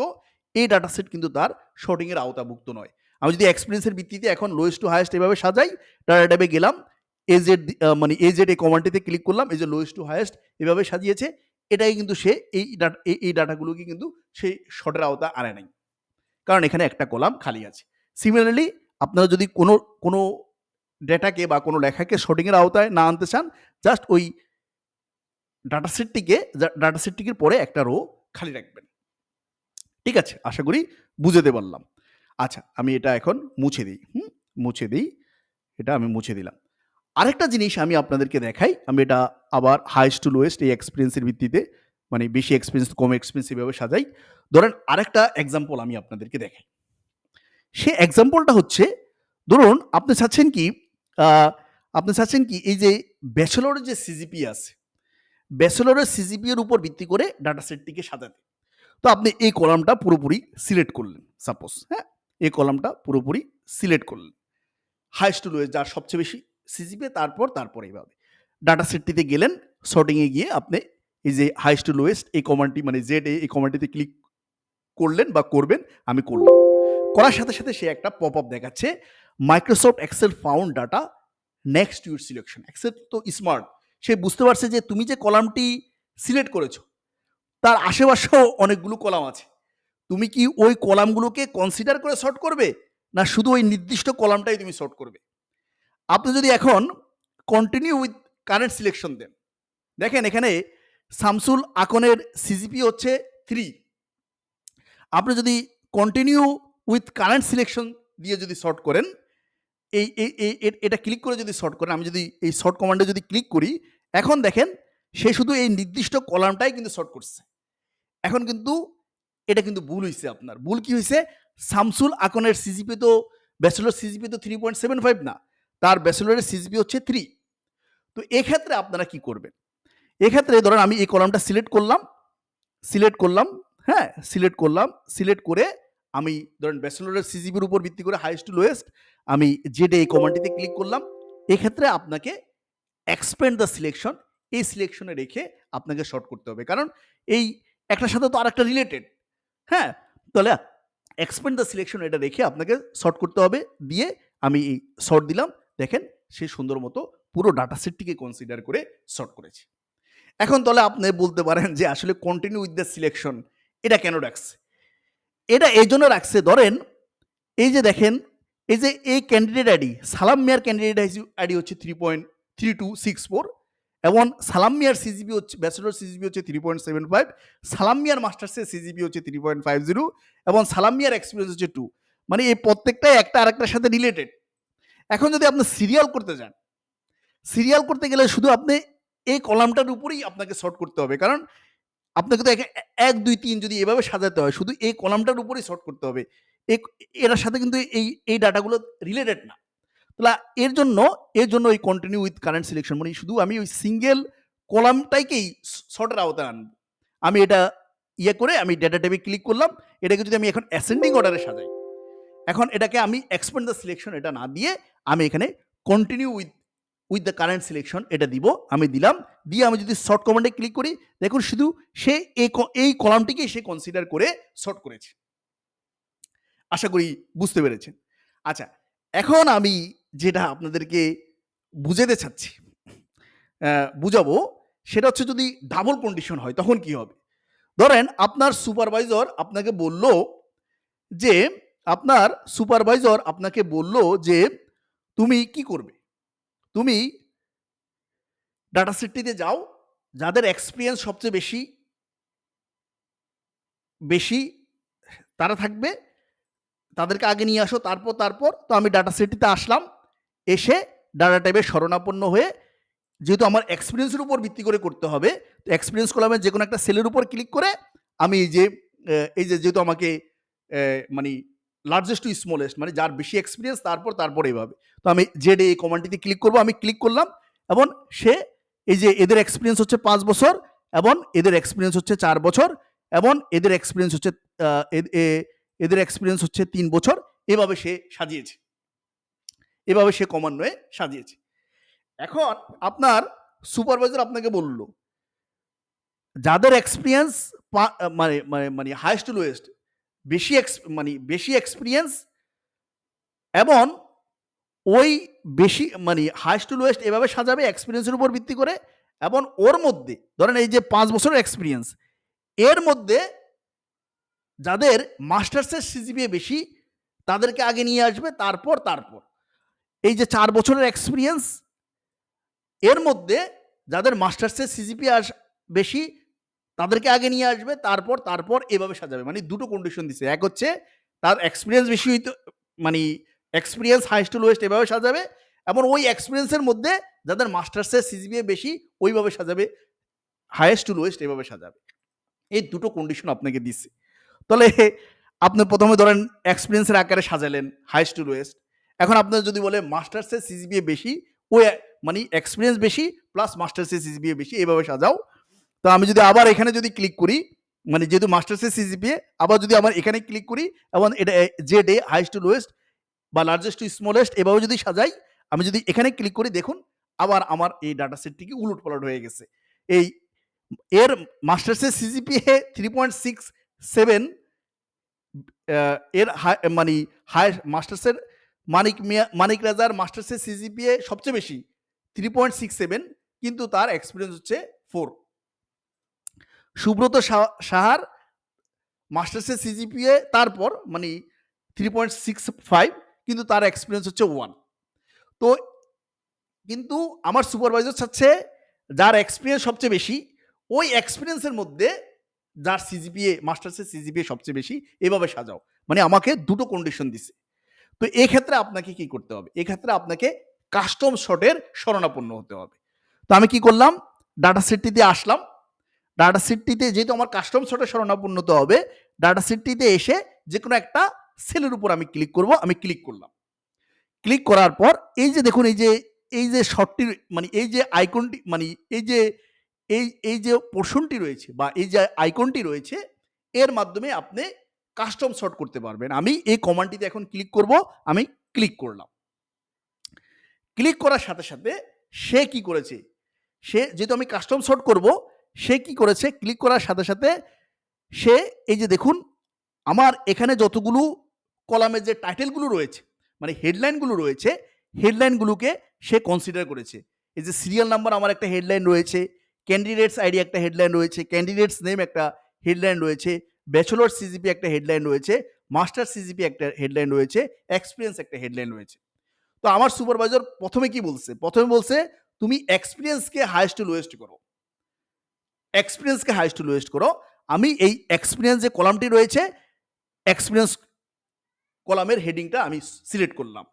এই ডাটা সেট কিন্তু তার সর্টিং এর আওতাভুক্ত নয়। আমি যদি এক্সপেরিয়েন্স এর ভিত্তিতে এখন লোয়েস্ট টু হাইয়েস্ট এভাবে সাজাই, ডাটা ট্যাবে গেলাম, মানে এজেড এই কমান্ডটিতে ক্লিক করলাম, এই যে লোয়েস্ট টু হাইয়েস্ট এভাবে সাজিয়েছে। এটাই কিন্তু সে এই ডাটাগুলোকে কিন্তু সে সর্টের আওতায় আনে নাই। কারণ এখানে একটা কলাম খালি আছে। সিমিলারলি আপনারা যদি কোনো ডেটাকে বা কোনো লেখাকে সর্টিং এর আওতায় না আনতে চান, জাস্ট ওই ডাটা সেটটির পরে একটা রো খালি রাখবেন। ঠিক আছে? আশা করি বুঝাতে পারলাম। আচ্ছা, আমি এটা এখন মুছে দেই। মুছে দেই। এটা আমি মুছে দিলাম। আরেকটা জিনিস আমি আপনাদেরকে দেখাই। আমি এটা আবার হাইয়েস্ট টু লোয়েস্ট এই এক্সপেরিয়েন্স এর ভিত্তিতে মানে বেশি এক্সপেরিয়েন্স, কম এক্সপেরিয়েন্স এভাবে সাজাই। ধরেন আরেকটা এক্সাম্পল আমি আপনাদেরকে দেখাই। সে এক্সাম্পলটা হচ্ছে ধরুন আ আপনি চাচ্ছেন কি এই যে ব্যাচেলরের যে সিজিপিএ আছে, ব্যাচেলরের সিজিপিএ এর উপর ভিত্তি করে ডাটা সেটটিকে সাজাতে। তো আপনি এই কলামটা পুরোপুরি সিলেক্ট করলেন সাপোজ, হ্যাঁ? এই কলামটা পুরোপুরি সিলেক্ট করলেন। হাইয়েস্ট টু লোয়েস্ট যার সবচেয়ে বেশি সিজিপিএ তারপর এইভাবে। ডাটা সেটটিতে গেলেন, সর্টিং এ গিয়ে আপনি এই যে হাইয়েস্ট টু লোয়েস্ট এই কমান্ডটি মানে এই কমান্ডটিতে ক্লিক করলেন বা করবেন, আমি করলাম। করার সাথে সে একটা পপআপ দেখাচ্ছে, Microsoft Excel found data next to your selection. Excel তো স্মার্ট। সে বুঝতে পারছে যে তুমি যে কলামটি সিলেক্ট করেছো, তার আশেপাশেও অনেকগুলো কলাম আছে। তুমি কি ওই কলামগুলোকে কনসিডার করে সর্ট করবে? না শুধু ওই নির্দিষ্ট কলামটাই তুমি সর্ট করবে? আপনি যদি এখন কন্টিনিউ উইথ কারেন্ট সিলেকশন দেন, দেখেন এখানে শামসুল আকনের সিজিপি হচ্ছে 3। আপনি যদি কন্টিনিউ উইথ কারেন্ট সিলেকশন দিয়ে যদি সর্ট করেন, এটা ক্লিক করে যদি সর্ট করেন, আমি যদি এই সর্ট কমান্ডে যদি ক্লিক করি, এখন দেখেন সে শুধু এই নির্দিষ্ট কলামটাই কিন্তু সর্ট করছে। এখন কিন্তু এটা কিন্তু ভুল হইছে আপনার। ভুল কি হইছে? শামসুল আকনের সিজিপি তো ব্যাচেলর সিজিপি তো 3.75 না। তার ব্যাচেলরের সিজিপি হচ্ছে 3। তো এক্ষেত্রে আপনারা কি করবেন? এক্ষেত্রে ধরেন আমি এই কলামটা সিলেক্ট করলাম, হ্যাঁ? সিলেক্ট করে আমি ধরেন ব্যাচেলরের সিজিপির উপর ভিত্তি করে হাইয়েস্ট টু লোয়েস্ট আমি জেডে এই কমান্ডটিতে ক্লিক করলাম। এক্ষেত্রে আপনাকে এক্সপ্যান্ড দ্য সিলেকশন, এই সিলেকশনে রেখে আপনাকে সর্ট করতে হবে। কারণ এই একটার সাথে তো আরেকটা রিলেটেড, হ্যাঁ? তাহলে এক্সপ্যান্ড দ্য সিলেকশন এটা রেখে আপনাকে সর্ট করতে হবে। দিয়ে আমি এই সর্ট দিলাম। দেখেন সে সুন্দর মতো পুরো ডাটা সেটটিকে কনসিডার করে সর্ট করেছে। এখন তাহলে আপনি বলতে পারেন যে আসলে কন্টিনিউ উইথ দ্য সিলেকশন এটা কেন রাখছে? এটা এইজন্য রাখছে, ধরেন এই যে দেখেন, এই যে এই ক্যান্ডিডেট আইডি সালাম মিয়ার ক্যান্ডিডেট আইডি হচ্ছে 3.3264 এবং সালাম মিয়ার সিজিপি হচ্ছে ব্যাচেলর সিজিপি হচ্ছে 3.75, সালাম মিয়ার মাস্টার্সের সিজিপি হচ্ছে 3.50 এবং সালাম মিয়ার এক্সপিরিয়েন্স হচ্ছে 2। মানে এই প্রত্যেকটাই একটা আরেকটার সাথে রিলেটেড। এখন যদি আপনি সিরিয়াল করতে যান, সিরিয়াল করতে গেলে শুধু আপনি এই কলামটার উপরেই আপনাকে সর্ট করতে হবে। কারণ আপনাকে তো ১, ২, ৩ যদি এভাবে সাজাতে হয়, শুধু এই কলামটার উপরেই সর্ট করতে হবে। এটার সাথে কিন্তু এই ডাটাগুলো রিলেটেড না। তাহলে এর জন্য ওই কন্টিনিউ উইথ কারেন্ট সিলেকশন মানে শুধু আমি ওই সিঙ্গেল কলামটাকেই সর্টের আওতায় আনবো। আমি এটা করে আমি ডেটা ট্যাবে ক্লিক করলাম। এটাকে যদি আমি এখন অ্যাসেন্ডিং অর্ডারে সাজাই, এখন এটাকে আমি এক্সপ্যান্ড দ্য সিলেকশন এটা না দিয়ে আমি এখানে continue with the current selection এটা দিব। আমি দিলাম। দিয়ে আমি যদি সর্ট কমান্ডে ক্লিক করি, দেখুন শুধু সে এই কলামটিকেই সে কনসিডার করে সর্ট করেছে। আশা করি বুঝতে পেরেছেন। আচ্ছা, এখন আমি যেটা আপনাদেরকে বুঝাতে চাচ্ছি, বুঝাবো, সেটা হচ্ছে যদি ডাবল কন্ডিশন হয় তখন কি হবে? ধরেন আপনার সুপারভাইজার আপনাকে বলল যে তুমি কি করবে? তুমি ডাটা সেটটিতে যাও, যাদের এক্সপেরিয়েন্স সবচেয়ে বেশি তারা থাকবে, তাদেরকে আগে নিয়ে আসো। তারপর তো আমি ডাটা সেটটিতে আসলাম। এসে ডাটা টাইপের শরণাপন্ন হয়ে, যেহেতু আমার এক্সপিরিয়েন্সের উপর ভিত্তি করে করতে হবে, তো এক্সপিরিয়েন্স কলামের যে কোনো একটা সেলের উপর ক্লিক করে আমি এই যে যেহেতু আমাকে মানে লার্জেস্ট টু স্মলেস্ট মানে যার বেশি এক্সপিরিয়েন্স তারপর এইভাবে। তো আমি জেডে এই কমান্ডটিতে ক্লিক করব। আমি ক্লিক করলাম এবং সে এই যে এদের এক্সপিরিয়েন্স হচ্ছে ৫ বছর এবং এদের এক্সপিরিয়েন্স হচ্ছে ৪ বছর এবং এদের এক্সপিরিয়েন্স হচ্ছে এদের এক্সপিরিয়েন্স হচ্ছে ৩ বছর। এভাবে সে সাজিয়েছে। এভাবে সে ক্রমান্বয়ে সাজিয়েছে। এখন আপনার সুপারভাইজার আপনাকে বলল, যাদের এক্সপিরিয়েন্স মানে হাইয়েস্ট টু লোয়েস্ট বেশি এক্সপিরিয়েন্স এবং ওই বেশি হাইয়েস্ট টু লোয়েস্ট এভাবে সাজাবে এক্সপিরিয়েন্সের উপর ভিত্তি করে এবং ওর মধ্যে ধরেন এই যে ৫ বছরের এক্সপিরিয়েন্স, এর মধ্যে যাদের মাস্টার্সের সিজিপিএ বেশি তাদেরকে আগে নিয়ে আসবে। তারপর এই যে ৪ বছরের এক্সপিরিয়েন্স, এর মধ্যে যাদের মাস্টার্সের সিজিপিএ বেশি তাদেরকে আগে নিয়ে আসবে। তারপর এভাবে সাজাবে। মানে দুটো কন্ডিশন দিছে। এক হচ্ছে তার এক্সপিরিয়েন্স বেশি হইতে এক্সপিরিয়েন্স হাইয়েস্ট টু লোয়েস্ট এভাবে সাজাবে এবং ওই এক্সপিরিয়েন্সের মধ্যে যাদের মাস্টার্সের সিজিপিএ বেশি ওইভাবে সাজাবে, হাইয়েস্ট টু লোয়েস্ট এভাবে সাজাবে। এই দুটো কন্ডিশন আপনাকে দিচ্ছে। তাহলে আপনি প্রথমে ধরেন এক্সপিরিয়েন্সের আকারে সাজালেন হাইয়েস্ট টু লোয়েস্ট। এখন আপনার যদি বলে মাস্টার্সের সিজিপিএ বেশি, ওই এক্সপিরিয়েন্স বেশি প্লাস মাস্টার্সের সিজিপিএ বেশি, এভাবে সাজাও। তো আমি যদি আবার এখানে যদি ক্লিক করি, যেহেতু মাস্টার্সের সিজিপিএ, আবার যদি আমার এখানে ক্লিক করি এবং এটা জেডে হাইয়েস্ট টু লোয়েস্ট বা লার্জেস্ট টু স্মলেস্ট এভাবে যদি সাজাই, আমি যদি এখানে ক্লিক করি, দেখুন আবার আমার এই ডাটা সেটটিকে উলটপালট হয়ে গেছে। এর মাস্টার্সের সিজিপিএ 3.67, এর মাস্টার্সের মানিক রাজার মাস্টার্সের সিজিপিএ সবচেয়ে বেশি 3.67, কিন্তু তার এক্সপিরিয়েন্স হচ্ছে 4। সুব্রত সাহার মাস্টার্সের সিজিপিএ তারপর 3.65, কিন্তু তার এক্সপিরিয়েন্স হচ্ছে 1। তো কিন্তু আমার সুপারভাইজার চাচ্ছে যার এক্সপিরিয়েন্স সবচেয়ে বেশি, ওই এক্সপিরিয়েন্সের মধ্যে যার সিজিপিএ মাস্টার্সের সিজিপিএ সবচেয়ে বেশি এভাবে সাজাও। মানে আমাকে দুটো কন্ডিশন দিছে। তো এক্ষেত্রে আপনাকে কি করতে হবে? এক্ষেত্রে আপনাকে কাস্টম শটের শরণাপন্ন হতে হবে। তো আমি কি করলাম? ডাটা সেটটিতে আসলাম। ডাটা সেটটিতে যেহেতু আমার কাস্টম শটের শরণাপন্ন হতে হবে, ডাটা সেটটিতে এসে যেকোনো একটা সেলের উপর আমি ক্লিক করব। আমি ক্লিক করলাম। ক্লিক করার পর এই যে দেখুন এই যে শর্টটির মানে এই যে আইকনটি মানে এই যে এই যে পোর্শনটি রয়েছে বা এই যে আইকনটি রয়েছে, এর মাধ্যমে আপনি কাস্টম সর্ট করতে পারবেন। আমি এই কমান্ডটিতে এখন ক্লিক করব। আমি ক্লিক করলাম। ক্লিক করার সাথে সাথে সে কি করেছে? সে যেহেতু আমি কাস্টম সর্ট করব, সে কি করেছে? ক্লিক করার সাথে সাথে সে এই যে দেখুন আমার এখানে যতগুলো কলামের যে টাইটেলগুলো রয়েছে, মানে হেডলাইনগুলো রয়েছে, হেডলাইনগুলোকে সে কনসিডার করেছে। এই যে সিরিয়াল নাম্বার আমার একটা হেডলাইন রয়েছে, ক্যান্ডিডেটস আইডি একটা হেডলাইন রয়েছে, ক্যান্ডিডেটস নেম একটা হেডলাইন রয়েছে, ব্যাচেলর সিজিপি একটা হেডলাইন রয়েছে, মাস্টার সিজিপি একটা হেডলাইন রয়েছে, এক্সপিরিয়েন্স একটা হেডলাইন রয়েছে। তো আমার সুপারভাইজার প্রথমে কি বলছে? প্রথমে বলছে তুমি এক্সপিরিয়েন্সকে হাইয়েস্ট টু লোয়েস্ট করো। এক্সপিরিয়েন্সকে হাইয়েস্ট টু লোয়েস্ট করো। আমি এই এক্সপিরিয়েন্স যে কলামটি রয়েছে, এক্সপিরিয়েন্স কলামের হেডিংটা আমি সিলেক্ট করলাম।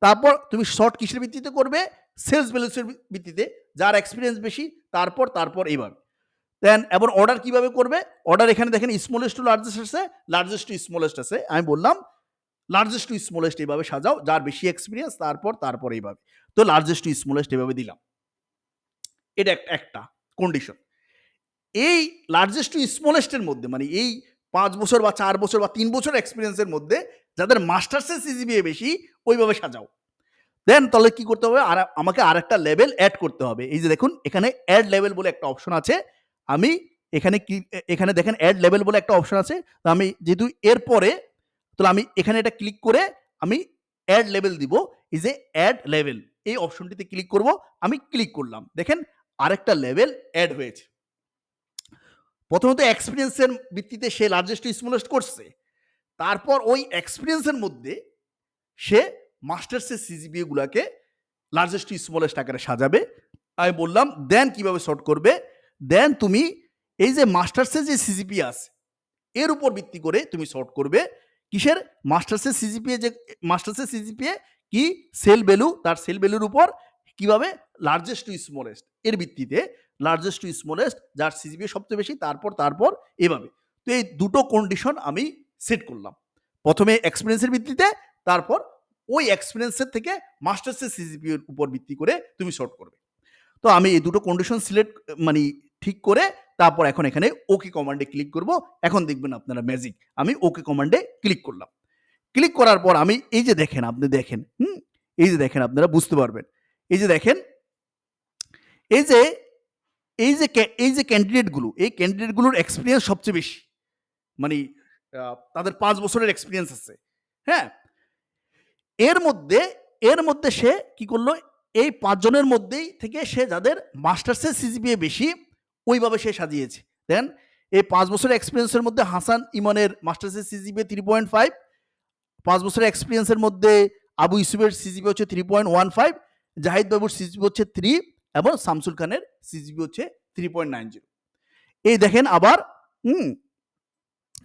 তারপর তুমি শর্ট কিসের ভিত্তিতে করবে? সেলস ভ্যালুসের ভিত্তিতে। যার এক্সপিরিয়েন্স বেশি তারপর এইভাবে। দেন এবার অর্ডার কিভাবে করবে? অর্ডার এখানে দেখেন স্মলেস্ট টু লার্জেস্ট আছে, লার্জেস্ট টু স্মলেস্ট আছে। আমি বললাম লার্জেস্ট টু স্মলেস্ট এইভাবে সাজাও। যার বেশি এক্সপিরিয়েন্স তারপর এইভাবে। তো লার্জেস্ট টু স্মলেস্ট এভাবে দিলাম। এটা একটা কন্ডিশন। এই লার্জেস্ট টু স্মলেস্ট এর মধ্যে মানে এই ৫ বছর বা ৪ বছর বা ৩ বছর এক্সপিরিয়েন্সের মধ্যে যাদের মাস্টার্সের সিজিপিএ বেশি ওইভাবে সাজাও। দেন তাহলে কি করতে হবে? আমাকে আরেকটা লেভেল এড করতে হবে। এই যে দেখুন এখানে এড লেভেল বলে একটা অপশন আছে। আমি এখানে দেখেন এড লেভেল বলে একটা অপশন আছে। তো আমি যেহেতু এরপরে তাহলে আমি এখানে এটা ক্লিক করে আমি এড লেভেল দিব। এই যে এড লেভেল এই অপশনটিতে ক্লিক করব। আমি ক্লিক করলাম। দেখেন আরেকটা লেভেল এড হয়েছে। প্রথমত এক্সপিরিয়েন্সের ভিত্তিতে সে লার্জেস্ট টু স্মলেস্ট করছে। তারপর ওই এক্সপিরিয়েন্সের মধ্যে সে মাস্টার্সের সিজিপিএ গুলাকে লার্জেস্ট টু স্মলেস্ট আকারে সাজাবে। আমি বললাম দেন কিভাবে সর্ট করবে? দেন তুমি এই যে মাস্টার্সের যে সিজিপিএ আছে এর উপর ভিত্তি করে তুমি সর্ট করবে। কিসের? মাস্টার্সের সিজিপিএ যে মাস্টার্সের সিজিপিএ কি সেল ভ্যালু, তার সেল ভ্যালুর উপর কিভাবে লার্জেস্ট টু স্মলেস্ট এর ভিত্তিতে লার্জেস্ট টু স্মলেস্ট যার সিজিপিএ সবচেয়ে বেশি তারপর এভাবে। তো এই দুটো কন্ডিশন আমি সেট করলাম। প্রথমে এক্সপিরিয়েন্সের ভিত্তিতে, তারপর ওই এক্সপিরিয়েন্সের থেকে মাস্টার্সের সিজিপিএ এর উপর ভিত্তি করে তুমি সর্ট করবে। তো আমি এই দুটো কন্ডিশন সিলেক্ট মানে ঠিক করে তারপর এখন এখানে ওকে কমান্ডে ক্লিক করব। এখন দেখবেন আপনারা ম্যাজিক। আমি ওকে কমান্ডে ক্লিক করলাম। ক্লিক করার পর আমি এই যে দেখেন, আপনি দেখেন, এই যে দেখেন আপনারা বুঝতে পারবেন। এই যে দেখেন, এই যে এই যে ক্যান্ডিডেট গুলো, এই ক্যান্ডিডেট গুলোর এক্সপেরিয়েন্স সবচেয়ে বেশি। মানে তাদের ৫ বছরের এক্সপেরিয়েন্স আছে। হ্যাঁ? এর মধ্যে সে কি করলো? এই ৫ জনের মধ্যেই থেকে সে যাদের মাস্টার্সের সিজিপিএ বেশি ওইভাবে সে সাজিয়েছে। দেন এই ৫ বছরের এক্সপেরিয়েন্সের মধ্যে হাসান ইমনের মাস্টার্সের সিজিপিএ 3.5, ৫ বছরের এক্সপেরিয়েন্সের মধ্যে আবু ইউসুফের সিজিপিএ হচ্ছে 3.15, জাহিদ বাবুর সিজিপিএ হচ্ছে 3 এবং শামসুল খানের সিজিপিএ হচ্ছে 3.90। এই দেখেন আবার হুম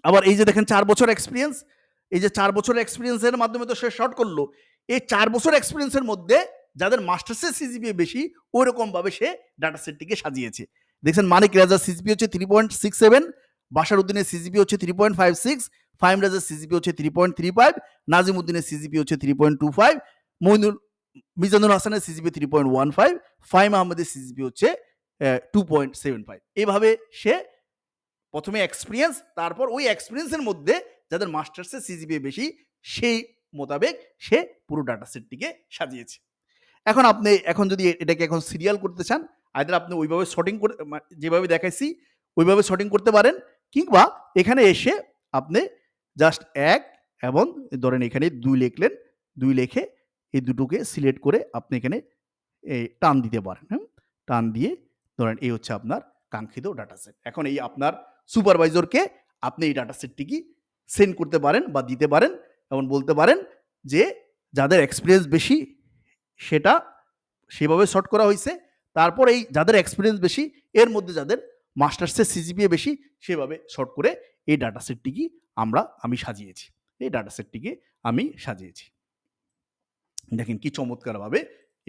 আবার এই যে দেখেন ৪ বছর এক্সপেরিয়েন্স, এই যে ৪ বছরের এক্সপেরিয়েন্সের মাধ্যমে তো সে শর্ট করলো। এই ৪ বছর এক্সপেরিয়েন্সের মধ্যে যাদের মাস্টার্সের সিজিপিএ বেশি ওইরকমভাবে সে ডাটা সেটটিকে সাজিয়েছে। দেখছেন মানিক রেজার সিজিপিএ হচ্ছে 3.67, বাশার উদ্দিনের সিজিপিএ হচ্ছে 3.56, ফাহিম রেজার সিজিপিএ হচ্ছে 3.35, নাজিম উদ্দিনের সিজিপিএ হচ্ছে 3.25, মিজানুল হাসানের সিজিপিএ 3.15, ফাহিম আহমেদের সিজিপিএ হচ্ছে 2.75। এভাবে সে প্রথমে এক্সপিরিয়েন্স, তারপর ওই এক্সপিরিয়েন্সের মধ্যে যাদের মাস্টার্সের সিজিপিএ বেশি সেই মোতাবেক সে পুরো ডাটা সেটটিকে সাজিয়েছে। এখন যদি এটাকে এখন সিরিয়াল করতে চান, আইদার আপনি ওইভাবে সর্টিং করে যেভাবে দেখাইছি ওইভাবে সর্টিং করতে পারেন, কিংবা এখানে এসে আপনি জাস্ট ১ এবং ধরেন এখানে ২ লিখলেন, ২ লিখে এই দুটোকে সিলেক্ট করে আপনি এখানে টান দিতে পারেন। টান দিয়ে ধরেন এই হচ্ছে আপনার কাঙ্ক্ষিত ডাটা সেট। এখন এই আপনার সুপারভাইজরকে আপনি এই ডাটা সেটটি কি সেন্ড করতে পারেন বা দিতে পারেন এবং বলতে পারেন যে যাদের এক্সপিরিয়েন্স বেশি সেটা সেভাবে সর্ট করা হয়েছে। তারপর এই যাদের এক্সপিরিয়েন্স বেশি এর মধ্যে যাদের মাস্টার্সের সিজিপিএ বেশি সেভাবে সর্ট করে এই ডাটা সেটটিকে আমি সাজিয়েছি। এই ডাটা সেটটিকে আমি সাজিয়েছি। দেখেন কি চমৎকারভাবে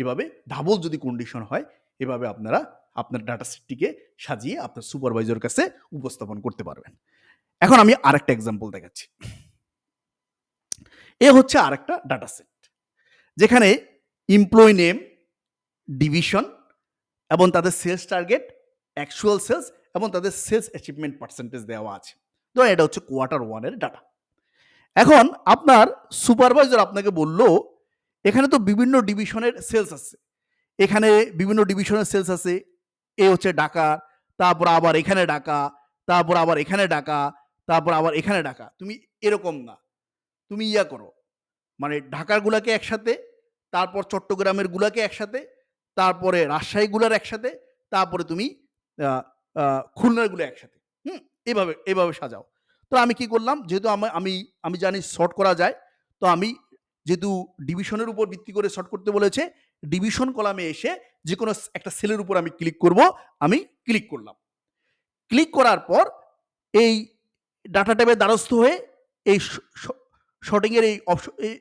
এভাবে ডাবল যদি কন্ডিশন হয় এভাবে আপনারা আপনার ডাটা সেটটিকে সাজিয়ে আপনার সুপারভাইজার কাছে উপস্থাপন করতে পারবেন। এখন আমি আরেকটা এক্সাম্পল দেখাচ্ছি। এ হচ্ছে আরেকটা ডাটা সেট যেখানে এমপ্লয়ি নেম, ডিভিশন এবং তাদের সেলস টার্গেট, অ্যাকচুয়াল সেলস এবং তাদের সেলস অ্যাচিভমেন্ট পার্সেন্টেজ দেওয়া আছে। ধরেন এটা হচ্ছে কোয়ার্টার 1 এর ডাটা। এখন আপনার সুপারভাইজার আপনাকে বলল এখানে তো বিভিন্ন ডিভিশনের সেলস আছে। এখানে বিভিন্ন ডিভিশনের সেলস আছে। এ হচ্ছে ঢাকা, তারপর আবার এখানে ঢাকা, তারপর আবার এখানে ঢাকা, তারপর আবার এখানে ঢাকা। তুমি এরকম না। তুমি ইয়া করো। মানে ঢাকার গুলাকে একসাথে, তারপর চট্টগ্রামের গুলাকে একসাথে, তারপরে রাজশাহী গুলার একসাথে, তারপরে তুমি আ আ খুলনার গুলো একসাথে। হুম? এভাবে সাজাও। তো আমি কি করলাম? যেহেতু আমি জানি সর্ট করা যায়। তো আমি যেহেতু ডিভিশনের উপর ভিত্তি করে সর্ট করতে বলেছে, ডিভিশন কলামে এসে যেকোনো একটা সেলের উপর আমি ক্লিক করব। আমি ক্লিক করলাম। ক্লিক করার পর এই ডাটা ট্যাবের দ্বারস্থ হয়ে এই শর্টিং এর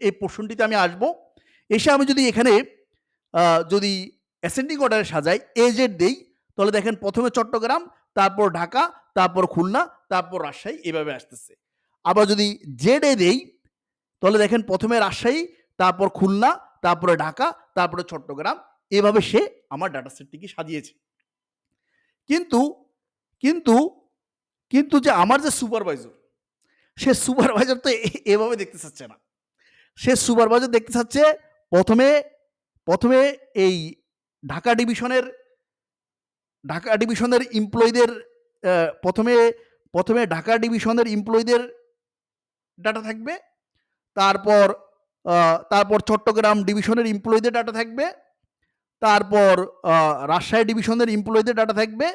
এই পোর্শনটিতে আমি আসব। এসে আমি যদি এখানে যদি অ্যাসেন্ডিং অর্ডারে সাজাই, এজেড দেই, তাহলে দেখেন প্রথমে চট্টগ্রাম, তারপর ঢাকা, তারপর খুলনা, তারপর রাজশাহী এভাবে আসতেছে। আবার যদি জেড এ দেই, তাহলে দেখেন প্রথমে রাজশাহী, তারপর খুলনা, তারপরে ঢাকা, তারপরে চট্টগ্রাম, এভাবে সে আমার ডাটা সেটটিকে সাজিয়েছে। কিন্তু কিন্তু কিন্তু যে আমার যে সুপারভাইজার, সে সুপারভাইজার তো এভাবে দেখতে চাচ্ছে না। সে সুপারভাইজার দেখতে চাচ্ছে প্রথমে প্রথমে এই ঢাকা ডিভিশনের এমপ্লয়িদের প্রথমে প্রথমে ঢাকা ডিভিশনের এমপ্লয়িদের ডাটা থাকবে। তারপর তারপর চট্টগ্রাম ডিভিশনের এমপ্লয়িদের ডাটা থাকবে। তারপর রাজশাহী ডিভিশনের এমপ্লয়িদের ডাটা থাকবে।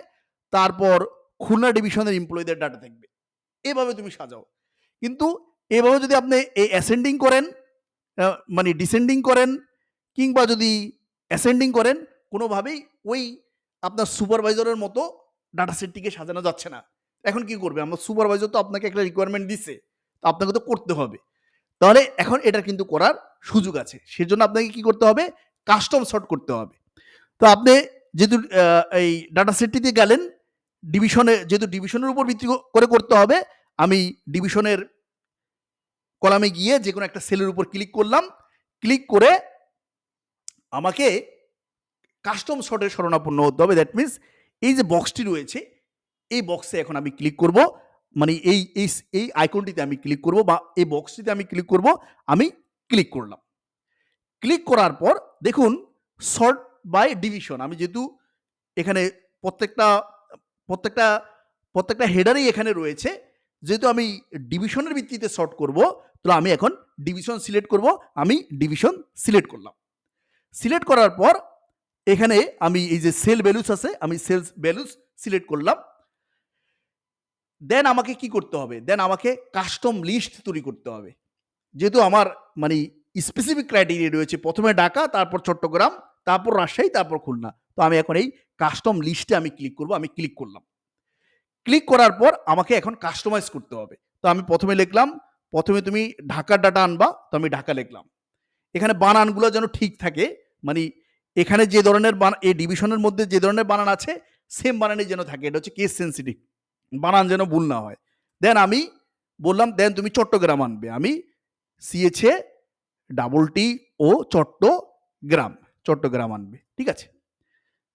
তারপর খুলনা ডিভিশনের এমপ্লয়িদের ডাটা থাকবে। এভাবে তুমি সাজাও। কিন্তু এভাবে যদি আপনি অ্যাসেন্ডিং করেন, মানে ডিসেন্ডিং করেন কিংবা যদি অ্যাসেন্ডিং করেন, কোনোভাবেই ওই আপনার সুপারভাইজারের মতো ডাটা সেটটিকে সাজানো যাচ্ছে না। এখন কি করবে? আমার সুপারভাইজার তো আপনাকে একটা রিকোয়ারমেন্ট দিছে। তো আপনাকে তো করতে হবে। তাহলে এখন এটা কিন্তু করার সুযোগ আছে। সেজন্য আপনাকে কি করতে হবে? কাস্টম সর্ট করতে হবে। তো আপনি যেহেতু এই ডাটা সেটটিতে গেলেন, যেহেতু ডিভিশনের উপর ভিত্তি করে করতে হবে, আমি ডিভিশনের কলামে গিয়ে যেকোনো একটা সেলের উপর ক্লিক করলাম। ক্লিক করে আমাকে কাস্টম সর্টের শরণাপন্ন হতে হবে। দ্যাট মিনস এই যে বক্সটি রয়েছে, এই বক্সে এখন আমি ক্লিক করব। মানে এই আইকনটিতে আমি ক্লিক করব বা এই বক্সটিতে আমি ক্লিক করব। আমি ক্লিক করলাম। ক্লিক করার পর দেখুন সর্ট বাই ডিভিশন। আমি যেহেতু এখানে প্রত্যেকটা প্রত্যেকটা প্রত্যেকটা হেডারেই এখানে রয়েছে। যেহেতু আমি ডিভিশনের ভিত্তিতে সর্ট করব, তো আমি এখন ডিভিশন সিলেক্ট করব। আমি ডিভিশন সিলেক্ট করলাম। সিলেক্ট করার পর এখানে আমি এই যে সেল ভ্যালুস আছে, আমি সেলস ভ্যালুস সিলেক্ট করলাম। দেন আমাকে কি করতে হবে? দেন আমাকে কাস্টম লিস্ট তৈরি করতে হবে। যেহেতু আমার মানে স্পেসিফিক ক্রাইটেরিয়া রয়েছে, প্রথমে ঢাকা, তারপর চট্টগ্রাম, তারপর রাজশাহী, তারপর খুলনা। তো আমি এখন এই কাস্টম লিস্টে আমি ক্লিক করব। আমি ক্লিক করলাম। ক্লিক করার পর আমাকে এখন কাস্টমাইজ করতে হবে। তো আমি প্রথমে লিখলাম, প্রথমে তুমি ঢাকার ডাটা আনবা। তো আমি ঢাকা লিখলাম। এখানে বানানগুলো যেন ঠিক থাকে। মানে এখানে যে ধরনের এই ডিভিশনের মধ্যে যে ধরনের বানান আছে সেম বানানই যেন থাকে। এটা হচ্ছে কেস সেনসিটিভ। বানান যেন ভুল না হয়। দেন আমি বললাম দেন তুমি চট্টগ্রাম আনবে। আমি সিএচএ ডাবল টি ও চট্টগ্রাম আনবে। ঠিক আছে?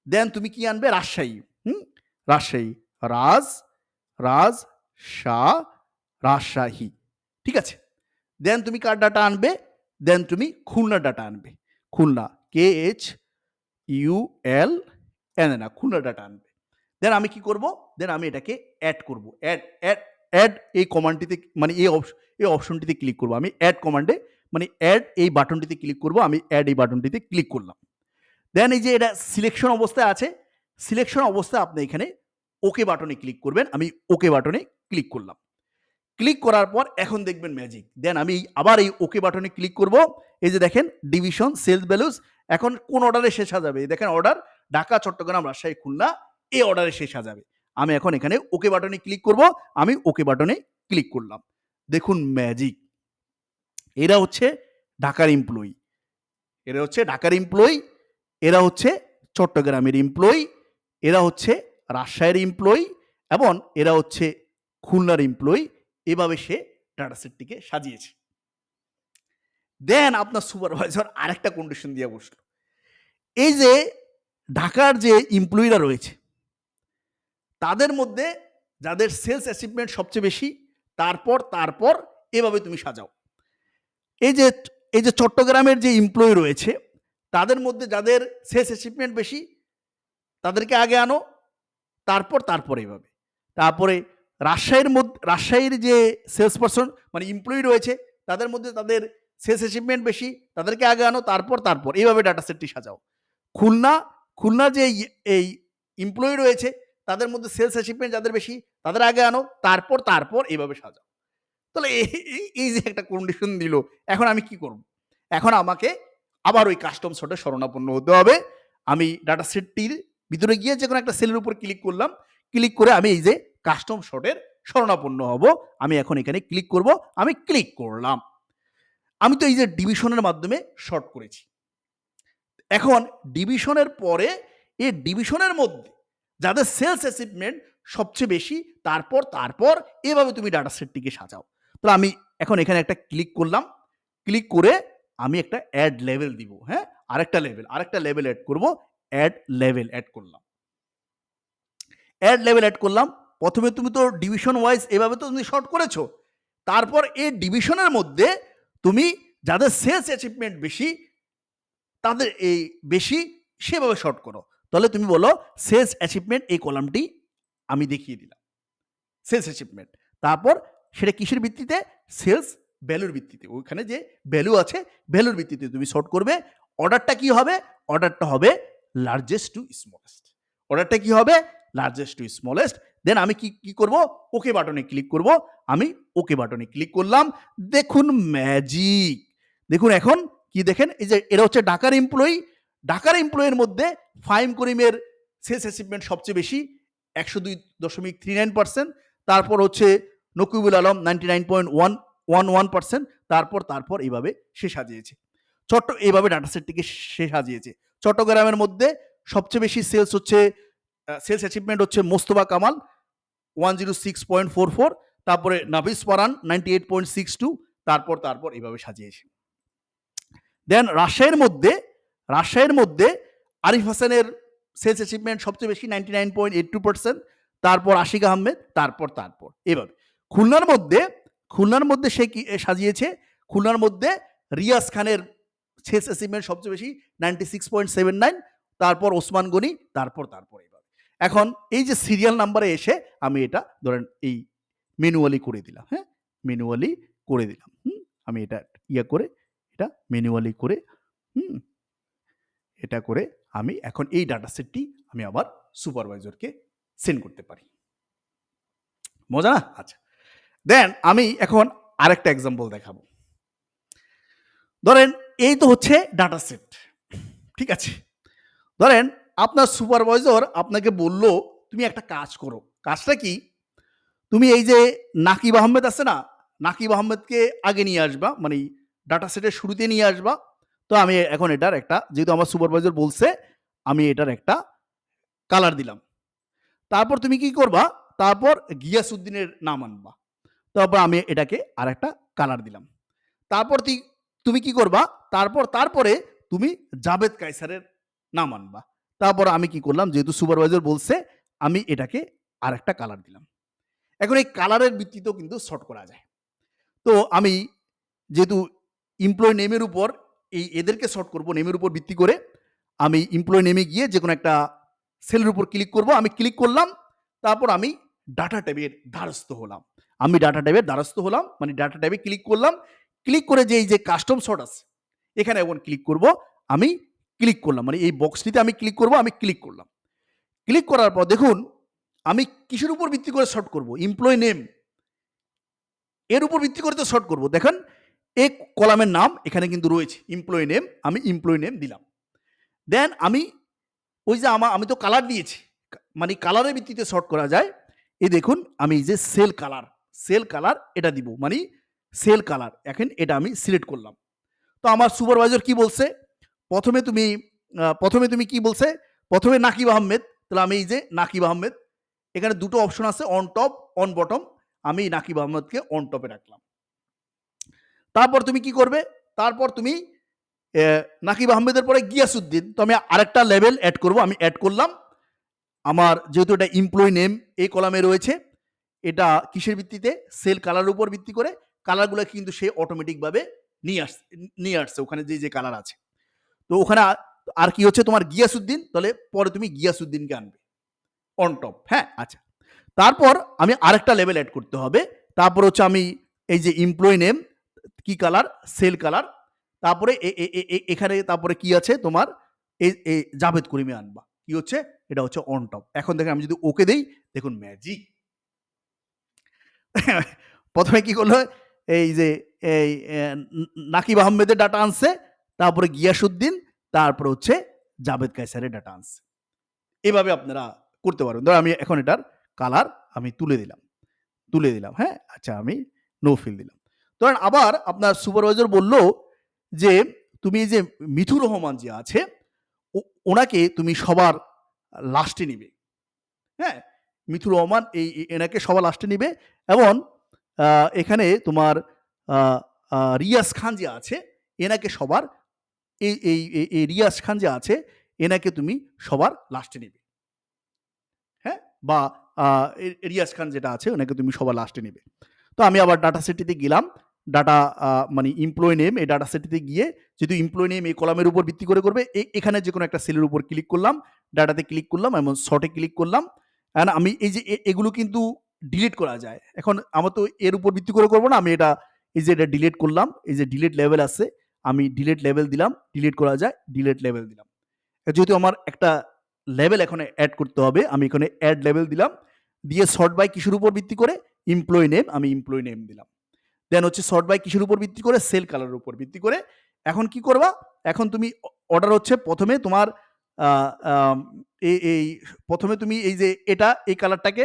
দেন তুমি কি আনবে? রাজশাহী। রাজশাহী। রাজ, রাজ, শাহ, রাজশাহী। ঠিক আছে? দেন তুমি কার ডাটা আনবে? দেন তুমি খুলনার ডাটা আনবে। খুলনা, KHUL না, খুলনার ডাটা আনবে। দেন আমি কি করব? দেন আমি এটাকে অ্যাড করব। অ্যাড এই কমান্ডটিতে মানে এই অপশনটিতে ক্লিক করব। আমি অ্যাড কমান্ডে মানে অ্যাড এই বাটনটিতে ক্লিক করব। আমি অ্যাড এই বাটনটিতে ক্লিক করলাম। দেন এই যে এটা সিলেকশন অবস্থায় আছে, সিলেকশন অবস্থায় আপনি এখানে ওকে বাটনে ক্লিক করবেন। আমি ওকে বাটনে ক্লিক করলাম। ক্লিক করার পর এখন দেখবেন ম্যাজিক। দেন আমি আবার এই ওকে বাটনে ক্লিক করব। এই যে দেখেন ডিভিশন সেলস ভ্যালুস এখন কোন অর্ডারে শেষ হয়ে যাবে, দেখেন অর্ডার ঢাকা, চট্টগ্রাম, রাজশাহী, খুলনা এই অর্ডারে শেষ হয়ে যাবে। আমি এখন এখানে ওকে বাটনে ক্লিক করব, আমি ওকে বাটনে ক্লিক করলাম। দেখুন ম্যাজিক, এরা হচ্ছে ঢাকার এমপ্লয়ি, এরা হচ্ছে ঢাকার এমপ্লয়ি, এরা হচ্ছে চট্টগ্রামের এমপ্লয়ি, এরা হচ্ছে রাজশাহীর এমপ্লয়ি এবং এরা হচ্ছে খুলনার এমপ্লয়ি। এভাবে সে ডাটা সেটটিকে সাজিয়েছে। দেন আপনার সুপারভাইজার আরেকটা কন্ডিশন দিয়ে বসলো, এই যে ঢাকার যে এমপ্লয়িরা রয়েছে তাদের মধ্যে যাদের সেলস অ্যাচিভমেন্ট সবচেয়ে বেশি, তারপর তারপর এভাবে তুমি সাজাও। এই যে চট্টগ্রামের যে এমপ্লয়ি রয়েছে তাদের মধ্যে যাদের সেলস অ্যাচিভমেন্ট বেশি তাদেরকে আগে আনো, তারপর তারপর এইভাবে। তারপরে রাজশাহীর যে সেলস পারসন মানে এমপ্লয়ি রয়েছে তাদের মধ্যে তাদের সেলস অ্যাচিভমেন্ট বেশি, তাদেরকে আগে আনো, তারপর তারপর এইভাবে ডাটা সেটটি সাজাও। খুলনা যে এই এমপ্লয়ি রয়েছে তাদের মধ্যে সেলস অ্যাচিভমেন্ট যাদের বেশি তাদের আগে আনো, তারপর তারপর এইভাবে সাজাও। তাহলে এই যে একটা কন্ডিশন দিল, এখন আমি কি করব? এখন আমাকে আবার ওই কাস্টম সর্টে শরণাপন্ন হতে হবে। আমি ডাটা সেটটির ভিতরে গিয়ে যে কোনো একটা সেলের উপর ক্লিক করলাম, ক্লিক করে আমি এই যে কাস্টম সর্টের শরণাপন্ন হব। আমি এখন এখানে ক্লিক করব, আমি ক্লিক করলাম। আমি তো এই যে ডিভিশনের মাধ্যমে শর্ট করেছি। এখন ডিভিশনের পরে এই ডিভিশনের মধ্যে যাদের সেলস অ্যাচিভমেন্ট সবচেয়ে বেশি, তারপর তারপর এভাবে তুমি ডাটা সেটটিকে সাজাও। তো আমি এখন এখানে একটা ক্লিক করলাম, ক্লিক করে আমি একটা অ্যাড লেভেল দিব। হ্যাঁ, আরেকটা লেভেল অ্যাড করব, অ্যাড লেভেল অ্যাড করলাম। অ্যাড লেভেল অ্যাড করলাম। প্রথমে তুমি তো ডিভিশন ওয়াইজ এভাবে তো তুমি শর্ট করেছো, তারপর এই ডিভিশনের মধ্যে তুমি যাদের সেলস অ্যাচিভমেন্ট বেশি তাদের এই বেশি সেভাবে শর্ট করো। তাহলে তুমি বলো সেলস অ্যাচিভমেন্ট, এই কলামটি আমি দেখিয়ে দিলাম সেলস অ্যাচিভমেন্ট। তারপর সেটা কিসের ভিত্তিতে? সেলস ভ্যালুর ভিত্তিতে। ওইখানে যে ভ্যালু আছে ভ্যালুর ভিত্তিতে তুমি শর্ট করবে। অর্ডারটা কি হবে? অর্ডারটা হবে লার্জেস্ট টু স্মলেস্ট। অর্ডারটা কি হবে? Largest two smallest. দেন আমি কি করব? ওকে বাটনে ক্লিক করব। আমি ওকে বাটনে ক্লিক করলাম। দেখুন ম্যাজিক, দেখুন এখন কি দেখেন, এই যে এরা হচ্ছে ঢাকার এমপ্লয়ি, ঢাকার এমপ্লয়ের মধ্যে ফাহিম করিমের সেলস অ্যাচিভমেন্ট সবচেয়ে বেশি 102.39%, তারপর হচ্ছে নকিবুল আলম 99.11%, তারপর এইভাবে সে সাজিয়েছে। এইভাবে ডাটা সেটটিকে সে সাজিয়েছে। চট্টগ্রামের মধ্যে সবচেয়ে বেশি সেলস অ্যাচিভমেন্ট হচ্ছে মোস্তফা কামাল 106.44, তারপরে নাভিস পরান 98.62, তারপর এইভাবে সাজিয়েছে। দেন রাজশাহীর মধ্যে আরিফ হাসানের সেলস অ্যাচিভমেন্ট সবচেয়ে বেশি 99.82%, তারপর আশিক আহমেদ, তারপর এভাবে। খুলনার মধ্যে সে কি সাজিয়েছে? খুলনার মধ্যে রিয়াজ খানের সেলস অ্যাচিভমেন্ট সবচেয়ে বেশি 96.79, তারপর ওসমান গনি, তারপর এইভাবে। এখন এই যে সিরিয়াল নাম্বারে এসে আমি এটা ধরেন এই ম্যানুয়ালি করে দিলাম। হ্যাঁ, ম্যানুয়ালি করে দিলাম। আমি এটা করে এটা ম্যানুয়ালি করে এটা করে আমি এখন এই ডাটা সেটটি আমি আবার সুপারভাইজারকে সেন্ড করতে পারি। মজা না? আচ্ছা, দেন আমি এখন আরেকটা এক্সাম্পল দেখাবো। ধরেন এই তো হচ্ছে ডাটা সেট, ঠিক আছে? ধরেন আপনার সুপারভাইজার আপনাকে বলল তুমি একটা কাজ করো। কাজটা কি? তুমি এই যে নাকিব আহমেদ আছে না, নাকিব আহমেদকে আগে নিয়ে আসবা, মানে ডাটা সেটের শুরুতে নিয়ে আসবা। তো আমি এখন এটার একটা, যেহেতু আমার সুপারভাইজার বলছে, আমি এটার একটা কালার দিলাম। তারপর তুমি কি করবা? তারপর গিয়াসউদ্দিনের নাম আনবা। তারপর আমি এটাকে আরেকটা কালার দিলাম। তারপর তুমি কি করবা? তারপরে তুমি জাভেদ কায়সারের নাম আনবা। তারপর আমি কি করলাম? যেহেতু সুপারভাইজার বলছে, আমি এটাকে আরেকটা কালার দিলাম। এখন এই কালারের ভিত্তিতেও কিন্তু সর্ট করা যায়। তো আমি যেহেতু এমপ্লয়ি নেমের উপর এদেরকে সর্ট করব, নেমের উপর ভিত্তি করে আমি এমপ্লয়ি নেমে গিয়ে যে কোনো একটা সেলের উপর ক্লিক করব। আমি ক্লিক করলাম, তারপর আমি ডাটা ট্যাবের দ্বারস্থ হলাম। মানে ডাটা ট্যাবে ক্লিক করলাম। ক্লিক করে যে এই যে কাস্টম সর্ট আছে এখানে এখন ক্লিক করব। আমি ক্লিক করলাম, মানে এই বক্সটিতে আমি ক্লিক করব। আমি ক্লিক করলাম। ক্লিক করার পর দেখুন আমি কিসের উপর ভিত্তি করে সর্ট করব? এমপ্লয়ি নেম এর উপর ভিত্তি করে তো সর্ট করব। দেখেন এই কলামের নাম এখানে কিন্তু রয়েছে, এমপ্লয়ি নেম, আমি এমপ্লয়ি নেম দিলাম। দেন আমি ওই যে আমি তো কালার দিয়েছি, মানে কালারের ভিত্তিতে সর্ট করা যায়। এই দেখুন আমি এই যে সেল কালার এটা দিব, মানে সেল কালার, এখন এটা আমি সিলেক্ট করলাম। তো আমার সুপারভাইজার কি বলছে, প্রথমে তুমি কি বলছে, প্রথমে নাকিব আহমেদ, তাহলে আমি এই যে নাকিব আহমেদ, এখানে দুটো অপশন আছে, অন টপ অন বটম, আমি নাকিব আহমেদকে অন টপে রাখলাম। তারপর তুমি কি করবে, তারপর তুমি নাকিব আহমেদের পরে গিয়াসউদ্দিন, তো আমি আরেকটা লেভেল অ্যাড করব, আমি অ্যাড করলাম। আমার যেহেতু এটা এমপ্লয়ি নেম এই কলামে রয়েছে, এটা কিসের ভিত্তিতে, সেল কালার উপর ভিত্তি করে, কালারগুলো কিন্তু সে অটোমেটিকভাবে নিয়ে আসছে ওখানে যে কালার আছে। তো ওখানে আর কি হচ্ছে তোমার গিয়াসউদ্দিন, তাহলে পরে তুমি গিয়াসউদ্দিনকে আনবে অন টপ। হ্যাঁ, আচ্ছা। তারপর আমি আরেকটা লেভেল অ্যাড করতে হবে। তারপর হচ্ছে আমি এই যে এমপ্লয়ি নেম কি কালার, সেল কালার, তারপরে এখানে তারপরে কি আছে তোমার, এই জাভেদ করিমে আনবা, কি হচ্ছে এটা হচ্ছে অন টপ। এখন দেখেন আমি যদি ওকে দেই, দেখুন ম্যাজিক। প্রথমে কি করলো, এই যে এই নাকিব আহমেদের ডাটা আনছে, তারপরে গিয়াসউদ্দিন, তারপর হচ্ছে জাভেদ কায়সারের ডাটা আনছে। এভাবে আপনারা করতে পারবেন। ধরো আমি এখন এটার কালার আমি তুলে দিলাম। হ্যাঁ, আচ্ছা, আমি নো ফিল দিলাম। ধরেন আবার আপনার সুপারভাইজার বলল যে তুমি এই যে মিথুর রহমান যে আছে, ওনাকে তুমি সবার লাস্টে নিবে। হ্যাঁ, মিথুর রহমান এনাকে সবার লাস্টে নিবে, এবং এখানে তোমার রিয়াজ খান যে আছে, এনাকে সবার এই রিয়াজ খান যে আছে, এনাকে তুমি সবার লাস্টে নিবে। হ্যাঁ, বা রিয়াজ খান যেটা আছে, ওনাকে তুমি সবার লাস্টে নিবে। তো আমি আবার ডাটা সেটটিতে গেলাম, ডাটা মানে এমপ্লয়ি নেম, এই ডাটা সেটটিতে গিয়ে যেহেতু এমপ্লয়ি নেম এই কলামের উপর ভিত্তি করে করবে, এখানে যে কোনো একটা সেলের উপর ক্লিক করলাম, ডাটাতে ক্লিক করলাম এবং শর্টে ক্লিক করলাম। অ্যান্ড আমি এই যে এগুলো কিন্তু ডিলিট করা যায়। এখন আমার তো এর উপর ভিত্তি করে করবো না, আমি এটা এই যে এটা ডিলিট করলাম, এই যে ডিলিট লেভেল আছে, আমি ডিলিট লেভেল দিলাম, ডিলিট করা যায়, ডিলিট লেভেল দিলাম। যেহেতু আমার একটা লেভেল এখানে অ্যাড করতে হবে, আমি এখানে অ্যাড লেভেল দিলাম, দিয়ে সর্ট বাই কিসের উপর ভিত্তি করে, এমপ্লয়ি নেম, আমি এমপ্লয়ি নেম দিলাম। দেন হচ্ছে সর্ট বাই কিসের উপর ভিত্তি করে, সেল কালারের উপর ভিত্তি করে। এখন কি করবা, এখন তুমি অর্ডার হচ্ছে প্রথমে তোমার এই প্রথমে তুমি এই যে এটা এই কালারটাকে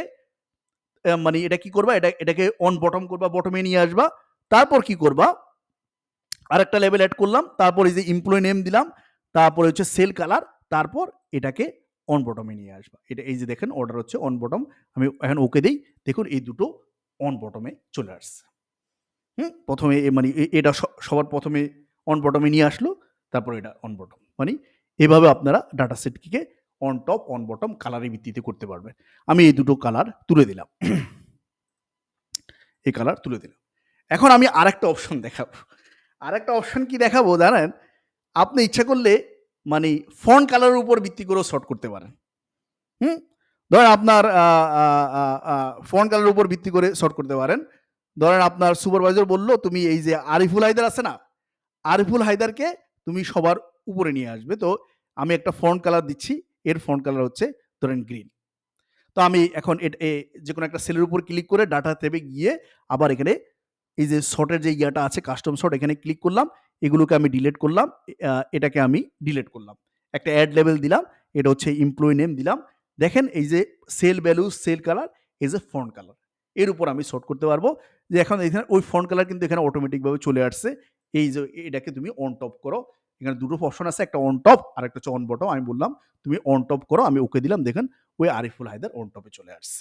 মানে এটা কি করবা, এটাকে অন বটম করবা, বটমে নিয়ে আসবা। তারপর কি করবা, আরেকটা লেভেল অ্যাড করলাম, তারপর এই যে এমপ্লয়ি নেম দিলাম, তারপরে হচ্ছে সেল কালার, তারপর এটাকে অন বটমে নিয়ে আসবা। এটা এই যে দেখেন অর্ডার হচ্ছে অন বটম, আমি এখন ওকে দেই, দেখুন এই দুটো অন বটমে চলে আসছে। প্রথমে মানে এটা সবার প্রথমে অন বটমে নিয়ে আসলো, তারপর এটা অন বটম, মানে এভাবে আপনারা ডাটা সেটটিকে অন টপ অন বটম কালারের ভিত্তিতে করতে পারবেন। আমি এই দুটো কালার তুলে দিলাম, এই কালার তুলে দিলাম। এখন আমি আরেকটা অপশন দেখাবো। আরেকটা অপশন কি দেখাবো জানেন, আপনি ইচ্ছা করলে মানে ফন্ট কালারের উপর ভিত্তি করেও সর্ট করতে পারেন। হুম, ধরেন আপনার ফন্ট কালারের উপর ভিত্তি করে সর্ট করতে পারেন। ধরেন আপনার সুপারভাইজার বলল তুমি এই যে আরিফুল হায়দার আছে না, আরিফুল হায়দারকে তুমি সবার উপরে নিয়ে আসবে। তো আমি একটা ফন্ট কালার দিচ্ছি, এর ফন্ট কালার হচ্ছে ধরেন গ্রিন। তো আমি এখন যে কোনো একটা সেলের উপর ক্লিক করে ডাটা ট্যাবে গিয়ে আবার এখানে এই যে শর্টের যে ইয়াটা আছে কাস্টম শর্ট, এখানে ক্লিক করলাম, এগুলোকে আমি ডিলিট করলাম, এটাকে আমি ডিলিট করলাম, একটা অ্যাড লেভেল দিলাম, এটা হচ্ছে এমপ্লয়ি নেম দিলাম। দেখেন এই যে সেল ভ্যালু, সেল কালার, এই যে ফন্ট কালার, এর উপর আমি শর্ট করতে পারবো। যে এখন এখানে ওই ফন্ট কালার কিন্তু এখানে অটোমেটিকভাবে চলে আসছে। এই যে এটাকে তুমি অন টপ করো, এখানে দুটো অপশন আছে, একটা অন টপ আর একটা হচ্ছে অন বটম। আমি বললাম তুমি অন টপ করো, আমি ওকে দিলাম, দেখেন ওই আরিফুল হায়দার অন টপে চলে আসছে।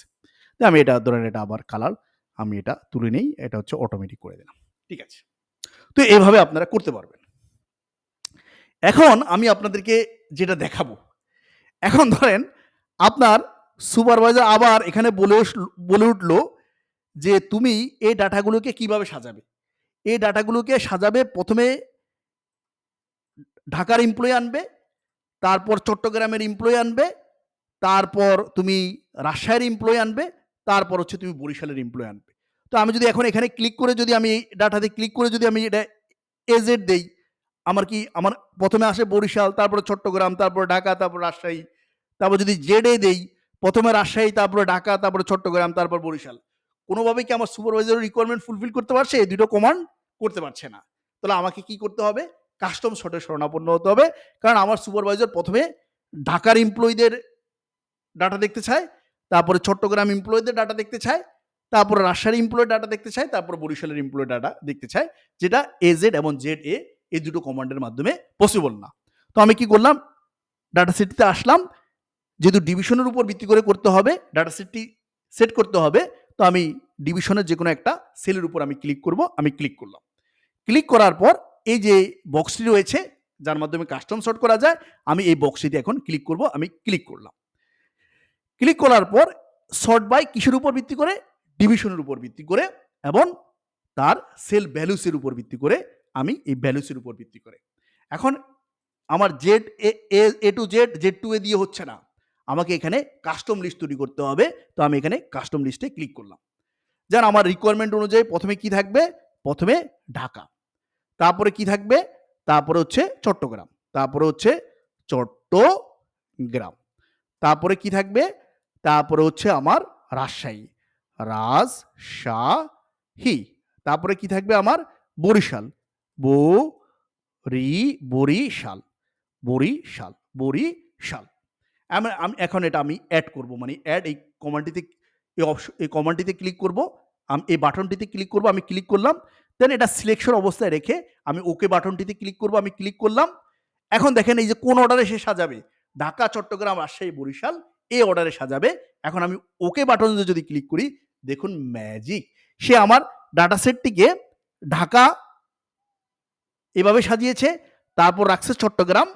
আমি এটা ধরেন এটা আবার কালার আমি এটা তুলে নেই, এটা হচ্ছে অটোমেটিক করে দিলাম। ঠিক আছে, তো এইভাবে আপনারা করতে পারবেন। এখন আমি আপনাদেরকে যেটা দেখাবো, এখন ধরেন আপনার সুপারভাইজার আবার এখানে বলে উঠলো যে তুমি এই ডাটাগুলোকে কিভাবে সাজাবে। এই ডাটাগুলোকে সাজাবে, প্রথমে ঢাকার এমপ্লয়ি আনবে, তারপর চট্টগ্রামের এমপ্লয়ি আনবে, তারপর তুমি রাজশাহীর এমপ্লয়ি আনবে, তারপর হচ্ছে তুমি বরিশালের এমপ্লয়ি আনবে। তো আমি যদি এখন এখানে ক্লিক করে যদি আমি এই ডাটাতে ক্লিক করে যদি আমি এটা এজেড দেই, আমার প্রথমে আসে বরিশাল, তারপরে চট্টগ্রাম, তারপর ঢাকা, তারপর রাজশাহী। তারপর যদি জেডে দেই, প্রথমে রাজশাহী, তারপরে ঢাকা, তারপরে চট্টগ্রাম, তারপর বরিশাল। কোনোভাবেই কি আমার সুপারভাইজারের রিকোয়ারমেন্ট ফুলফিল করতে পারছে? এই দুটো কমান্ড করতে পারছে না। তাহলে আমাকে কি করতে হবে? কাস্টম সর্টের শরণাপন্ন হতে হবে। কারণ আমার সুপারভাইজার প্রথমে ঢাকার এমপ্লয়িদের ডাটা দেখতে চায়, তারপরে চট্টগ্রাম এমপ্লয়িদের ডাটা দেখতে চায়, তারপরে রাজশাহীর এমপ্লয়ি ডাটা দেখতে চায়, তারপরে বরিশালের এমপ্লয়ি ডাটা দেখতে চায়, যেটা এজেড এবং জেড এ এই দুটো কমান্ডের মাধ্যমে পসিবল না। তো আমি কি করলাম? ডাটা সেটটিতে আসলাম, যেহেতু ডিভিশনের উপর ভিত্তি করে করতে হবে, ডাটা সেটটি সেট করতে হবে, তো আমি ডিভিশনের যে কোনো একটা সেলের উপর আমি ক্লিক করব, আমি ক্লিক করলাম। ক্লিক করার পর এই যে বক্সটি রয়েছে যার মাধ্যমে কাস্টম সর্ট করা যায়, আমি এই বক্সটিতে এখন ক্লিক করব, আমি ক্লিক করলাম। ক্লিক করার পর সর্ট বাই কিসের উপর ভিত্তি করে? ডিভিশনের উপর ভিত্তি করে এবং তার সেল ভ্যালুসের উপর ভিত্তি করে, আমি এই ভ্যালুসের উপর ভিত্তি করে। এখন আমার Z A to Z, Z two এ দিয়ে হচ্ছে না, আমাকে এখানে কাস্টম লিস্ট তৈরি করতে হবে। তো আমি এখানে কাস্টম লিস্টে ক্লিক করলাম। যেন আমার রিকোয়ারমেন্ট অনুযায়ী প্রথমে কি থাকবে? প্রথমে ঢাকা, তারপরে কি থাকবে? তারপরে হচ্ছে চট্টগ্রাম, তারপরে হচ্ছে চট্টগ্রাম, তারপরে কি থাকবে? তারপরে হচ্ছে আমার রাজশাহী, রাজশাহী, তারপরে কি থাকবে আমার? বরিশাল, বরিশাল, বরিশাল, বরিশাল। আমি এখন এটা আমি অ্যাড করব, মানে অ্যাড এই কমান্ডটিতে, এই কমান্ডটিতে ক্লিক করব, এই বাটনটিতে ক্লিক করব, আমি ক্লিক করলাম। দেন এটা সিলেকশন অবস্থায় রেখে আমি ওকে বাটনটিতে ক্লিক করব, আমি ক্লিক করলাম। এখন দেখেন এই যে কোন অর্ডারে সে সাজাবে, ঢাকা, চট্টগ্রাম, রাজশাহী, বরিশাল, এই অর্ডারে সাজাবে। এখন আমি ওকে বাটনে যদি ক্লিক করি, দেখুন ম্যাজিক, সে আমার ডাটা সেটটিকে ঢাকা এভাবে সাজিয়েছে, তারপর রাখছে চট্টগ্রাম,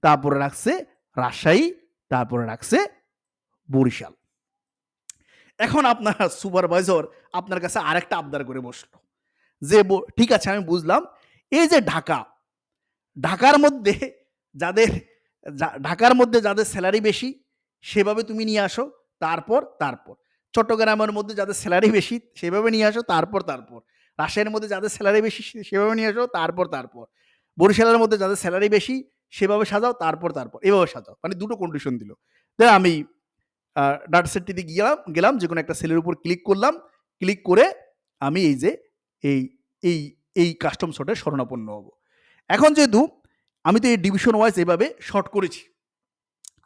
তারপরে রাখছে রাজশাহী, তারপরে রাখছে বরিশাল। এখন আপনার সুপারভাইজার আপনার কাছে আরেকটা আবদার করে বসলো যে ঠিক আছে আমি বুঝলাম, এই যে ঢাকা, ঢাকার মধ্যে যাদের ঢাকার মধ্যে যাদের স্যালারি বেশি সেভাবে তুমি নিয়ে আসো, তারপর তারপর চট্টগ্রামের মধ্যে যাদের স্যালারি বেশি সেভাবে নিয়ে আসো, তারপর তারপর রাজশাহীর মধ্যে যাদের স্যালারি বেশি সেভাবে নিয়ে আসো, তারপর তারপর বরিশালের মধ্যে যাদের স্যালারি বেশি সেভাবে সাজাও, তারপর তারপর এভাবে সাজাও, মানে দুটো কন্ডিশন দিল। দেন আমি ডাটা সেটটিতে গেলাম, যে কোনো একটা সেলের উপর ক্লিক করলাম, ক্লিক করে আমি এই যে এই এই এই কাস্টম সর্টের শরণাপন্ন হব। এখন যেহেতু আমি তো এই ডিভিশন ওয়াইজ এভাবে শর্ট করেছি,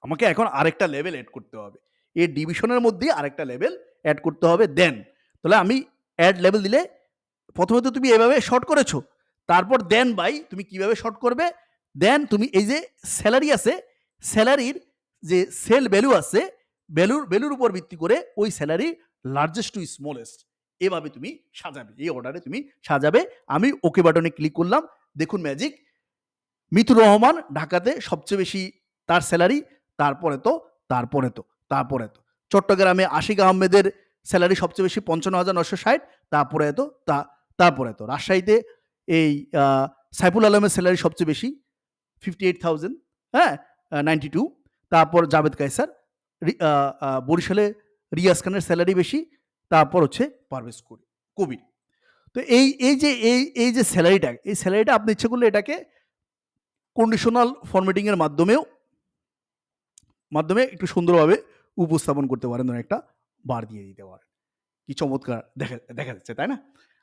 আমাকে এখন আরেকটা লেভেল অ্যাড করতে হবে, এই ডিভিশনের মধ্যে আরেকটা লেভেল অ্যাড করতে হবে। দেন তাহলে আমি অ্যাড লেভেল দিলে, প্রথমে তো তুমি এভাবে শর্ট করেছো, তারপর দেন বাই তুমি কিভাবে শর্ট করবে? দেন তুমি এই যে স্যালারি আছে, স্যালারির যে সেল ভ্যালু আছে, ভ্যালুর উপর ভিত্তি করে ওই স্যালারি লার্জেস্ট টু স্মলেস্ট এভাবে তুমি সাজাবে, এই অর্ডারে তুমি সাজাবে। আমি ওকে বাটনে ক্লিক করলাম, দেখুন ম্যাজিক, মিতুর রহমান ঢাকাতে সবচেয়ে বেশি তার স্যালারি, তারপরে তো তারপরে তো তারপরে তো চট্টগ্রামে আশিক আহমেদের স্যালারি সবচেয়ে বেশি ৫৫,৯৬০, তারপরে এত তারপরে তো রাজশাহীতে এই সাইফুল আলমের স্যালারি সবচেয়ে বেশি 58,000, হ্যাঁ, 92, তারপর জাভেদ কায়সার, বরিশালে রিয়াজ খানের স্যালারি বেশি, তারপর হচ্ছে পারভেজ কবির। তো এই যে স্যালারিটা, এই স্যালারিটা আপনি ইচ্ছে করলে এটাকে কন্ডিশনাল ফরম্যাটিং এর মাধ্যমে একটু সুন্দরভাবে উপস্থাপন করতে পারেন, ধরেন একটা বার দিয়ে দিতে পারেন। কি চমৎকার দেখা যাচ্ছে, তাই না?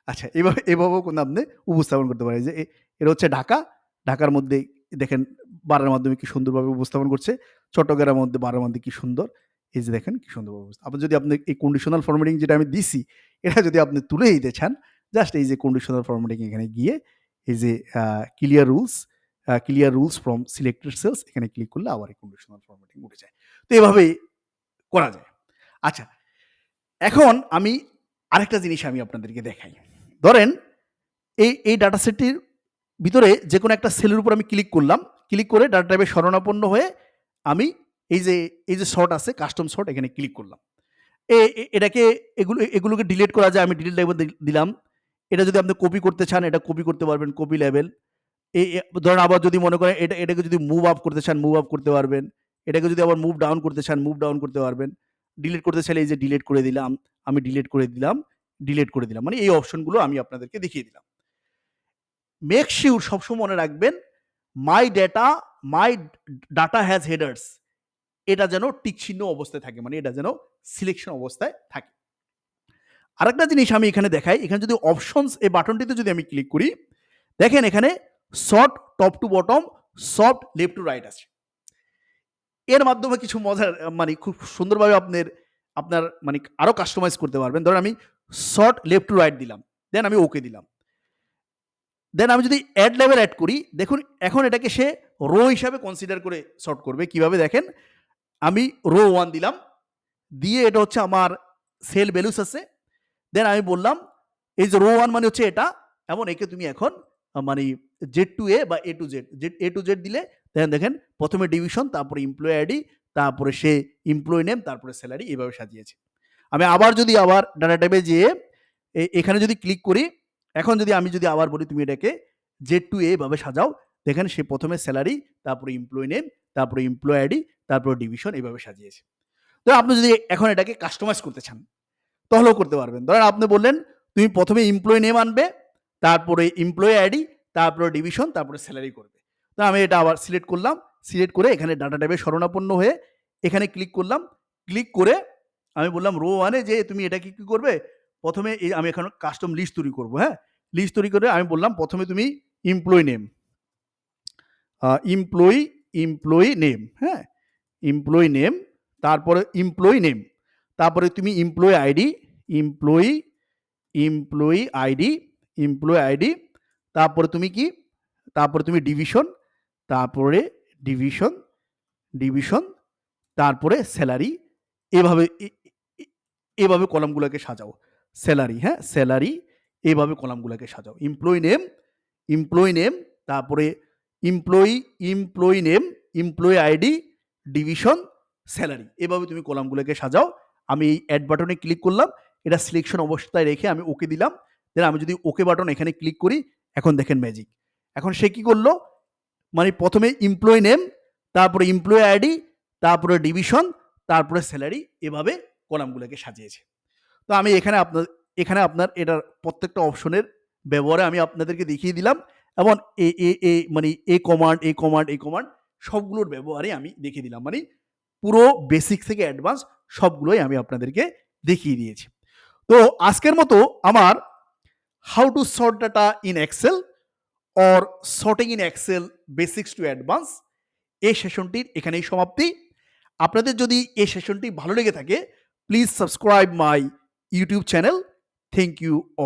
আচ্ছা, এভাবেও কিন্তু আপনি উপস্থাপন করতে পারেন যে এটা হচ্ছে ঢাকা, ঢাকার মধ্যে দেখেন বারের মাধ্যমে কি সুন্দরভাবে উপস্থাপন করছে, চট্টগ্রামের মধ্যে বারের মধ্যে কি সুন্দর, এই যে দেখেন কি সুন্দরভাবে আপনি যদি আপনি এই কন্ডিশনাল ফরম্যাটিং যেটা আমি দিছি, এটা যদি আপনি তুলে দিতে চান, জাস্ট এই যে কন্ডিশনাল ফরম্যাটিং এখানে গিয়ে এই যে clear rules from selected cells, এখানে ক্লিক করলে আবার এই কন্ডিশনাল ফরম্যাটিং উঠে যায়। তো এভাবেই করা যায়। আচ্ছা, এখন আমি আরেকটা জিনিস আমি আপনাদেরকে দেখাই। ধরেন এই ডাটা সেটটির ভিতরে যে কোনো একটা সেলের উপর আমি ক্লিক করলাম, ক্লিক করে ডাটা টাইপে শরণাপন্ন হয়ে আমি এই যে সর্ট আছে কাস্টম সর্ট, এখানে ক্লিক করলাম। এটাকে এগুলোকে ডিলিট করা যায়, আমি ডিলিট লেভেল দিলাম। এটা যদি আপনি কপি করতে চান এটা কপি করতে পারবেন, কপি লেভেল। ধরেন আবার যদি মনে করেন এটাকে যদি মুভ আপ করতে চান মুভ আপ করতে পারবেন, এটাকে যদি আবার মুভ ডাউন করতে চান মুভ ডাউন করতে পারবেন। ডিলিট করতে চাইলে এই যে ডিলিট করে দিলাম, আমি ডিলিট করে দিলাম, মানে এই অপশনগুলো আমি আপনাদেরকে দেখিয়ে দিলাম। মেক শিওর সবসময় মনে রাখবেন, মাই ডাটা হ্যাজ হেডার্স, এটা যেন টিক চিহ্ন অবস্থায় থাকে, মানে এটা যেন সিলেকশন অবস্থায় থাকে। আরেকটা জিনিস আমি এখানে দেখাই, এখানে যদি অপশনস এই বাটনটিতে যদি আমি ক্লিক করি, দেখেন এখানে sort top to bottom, sort left to right আছে। এর মাধ্যমে কিছু মজার মানে খুব সুন্দরভাবে আপনার মানে আরো কাস্টমাইজ করতে পারবেন। ধরেন আমি সর্ট লেফট টু রাইট দিলাম। দেন আমি ওকে দিলাম। দেন আমি যদি অ্যাড লেভেল এড করি, দেখুন এখন এটাকে সে রো হিসাবে কনসিডার করে সর্ট করবে। কিভাবে দেখেন, আমি রো 1 দিলাম। দিয়ে এটা হচ্ছে আমার সেল ভ্যালুস আছে। দেন আমি বললাম এই যে রো 1 মানে হচ্ছে এটা, এবং একে তুমি এখন মানে জেড টু এ বা এ to Z, A to Z দিলে দেখেন প্রথমে ডিভিশন, তারপরে এমপ্লয়ি আইডি, তারপরে সে এমপ্লয়ি নেম, তারপরে স্যালারি, এভাবে সাজিয়েছে। আমি আবার যদি আবার ডাটা ট্যাবে যেয়ে এখানে যদি ক্লিক করি, এখন আমি যদি আবার বলি তুমি এটাকে জেড টু এ ভাবে সাজাও, দেখেন সে প্রথমে স্যালারি, তারপরে এমপ্লয়ি নেম, তারপরে এমপ্লয়ি আইডি, তারপরে ডিভিশন, এইভাবে সাজিয়েছে। তো আপনি যদি এখন এটাকে কাস্টমাইজ করতে চান তাহলেও করতে পারবেন। ধরেন আপনি বললেন তুমি প্রথমে এমপ্লয়ি নেম আনবে, তারপরে এমপ্লয়ি আইডি, তারপরে ডিভিশন, তারপরে স্যালারি করবে। তো আমি এটা আবার সিলেক্ট করলাম। সিলেক্ট করে এখানে ডাটা ট্যাবে শরণাপন্ন হয়ে এখানে ক্লিক করলাম। ক্লিক করে আমি বললাম রো 1 এ যে তুমি এটা কি করবে? প্রথমে আমি এখন কাস্টম লিস্ট তৈরি করব, হ্যাঁ? লিস্ট তৈরি করে আমি বললাম প্রথমে তুমি এমপ্লয়ি নেম, এমপ্লয়ি নেম, হ্যাঁ? এমপ্লয়ি নেম, তারপরে এমপ্লয়ি নেম, তারপরে তুমি employee ID, employee employee ID, employee ID, তারপরে তুমি কি? তারপরে তুমি ডিভিশন, তারপরে ডিভিশন, ডিভিশন, তারপরে স্যালারি, এভাবে এভাবে কলামগুলোকে সাজাও। স্যালারি, হ্যাঁ? স্যালারি, এভাবে কলামগুলোকে সাজাও। এমপ্লয়ি নেম, তারপরে employee name, employee ID, division, salary, এভাবে তুমি কলামগুলোকে সাজাও। আমি এই অ্যাড বাটনে ক্লিক করলাম। এটা সিলেকশন অবস্থায় রেখে আমি ওকে দিলাম। দেন আমি যদি ওকে বাটন এখানে ক্লিক করি, এখন দেখেন ম্যাজিক। এখন সে কি করলো? মানে প্রথমে এমপ্লয়ি নেম, তারপরে এমপ্লয়ি আইডি, তারপরে ডিভিশন, তারপরে স্যালারি, এভাবে কলামগুলোকে সাজিয়েছে। তো আমি এখানে আপনার এটার প্রত্যেকটা অপশনের ব্যবহারে আমি আপনাদেরকে দেখিয়ে দিলাম, এবং মানে এই কমান্ড সবগুলোর ব্যবহারে আমি দেখিয়ে দিলাম। মানে পুরো বেসিক থেকে অ্যাডভান্স সবগুলোই আমি আপনাদেরকে দেখিয়ে দিয়েছি। তো আজকের মতো আমার how to sort data in Excel or sorting in Excel basics to advance, এই সেশনটির এখানেই সমাপ্তি। আপনাদের যদি এই সেশনটি ভালো লেগে থাকে, please subscribe my YouTube channel. Thank you all.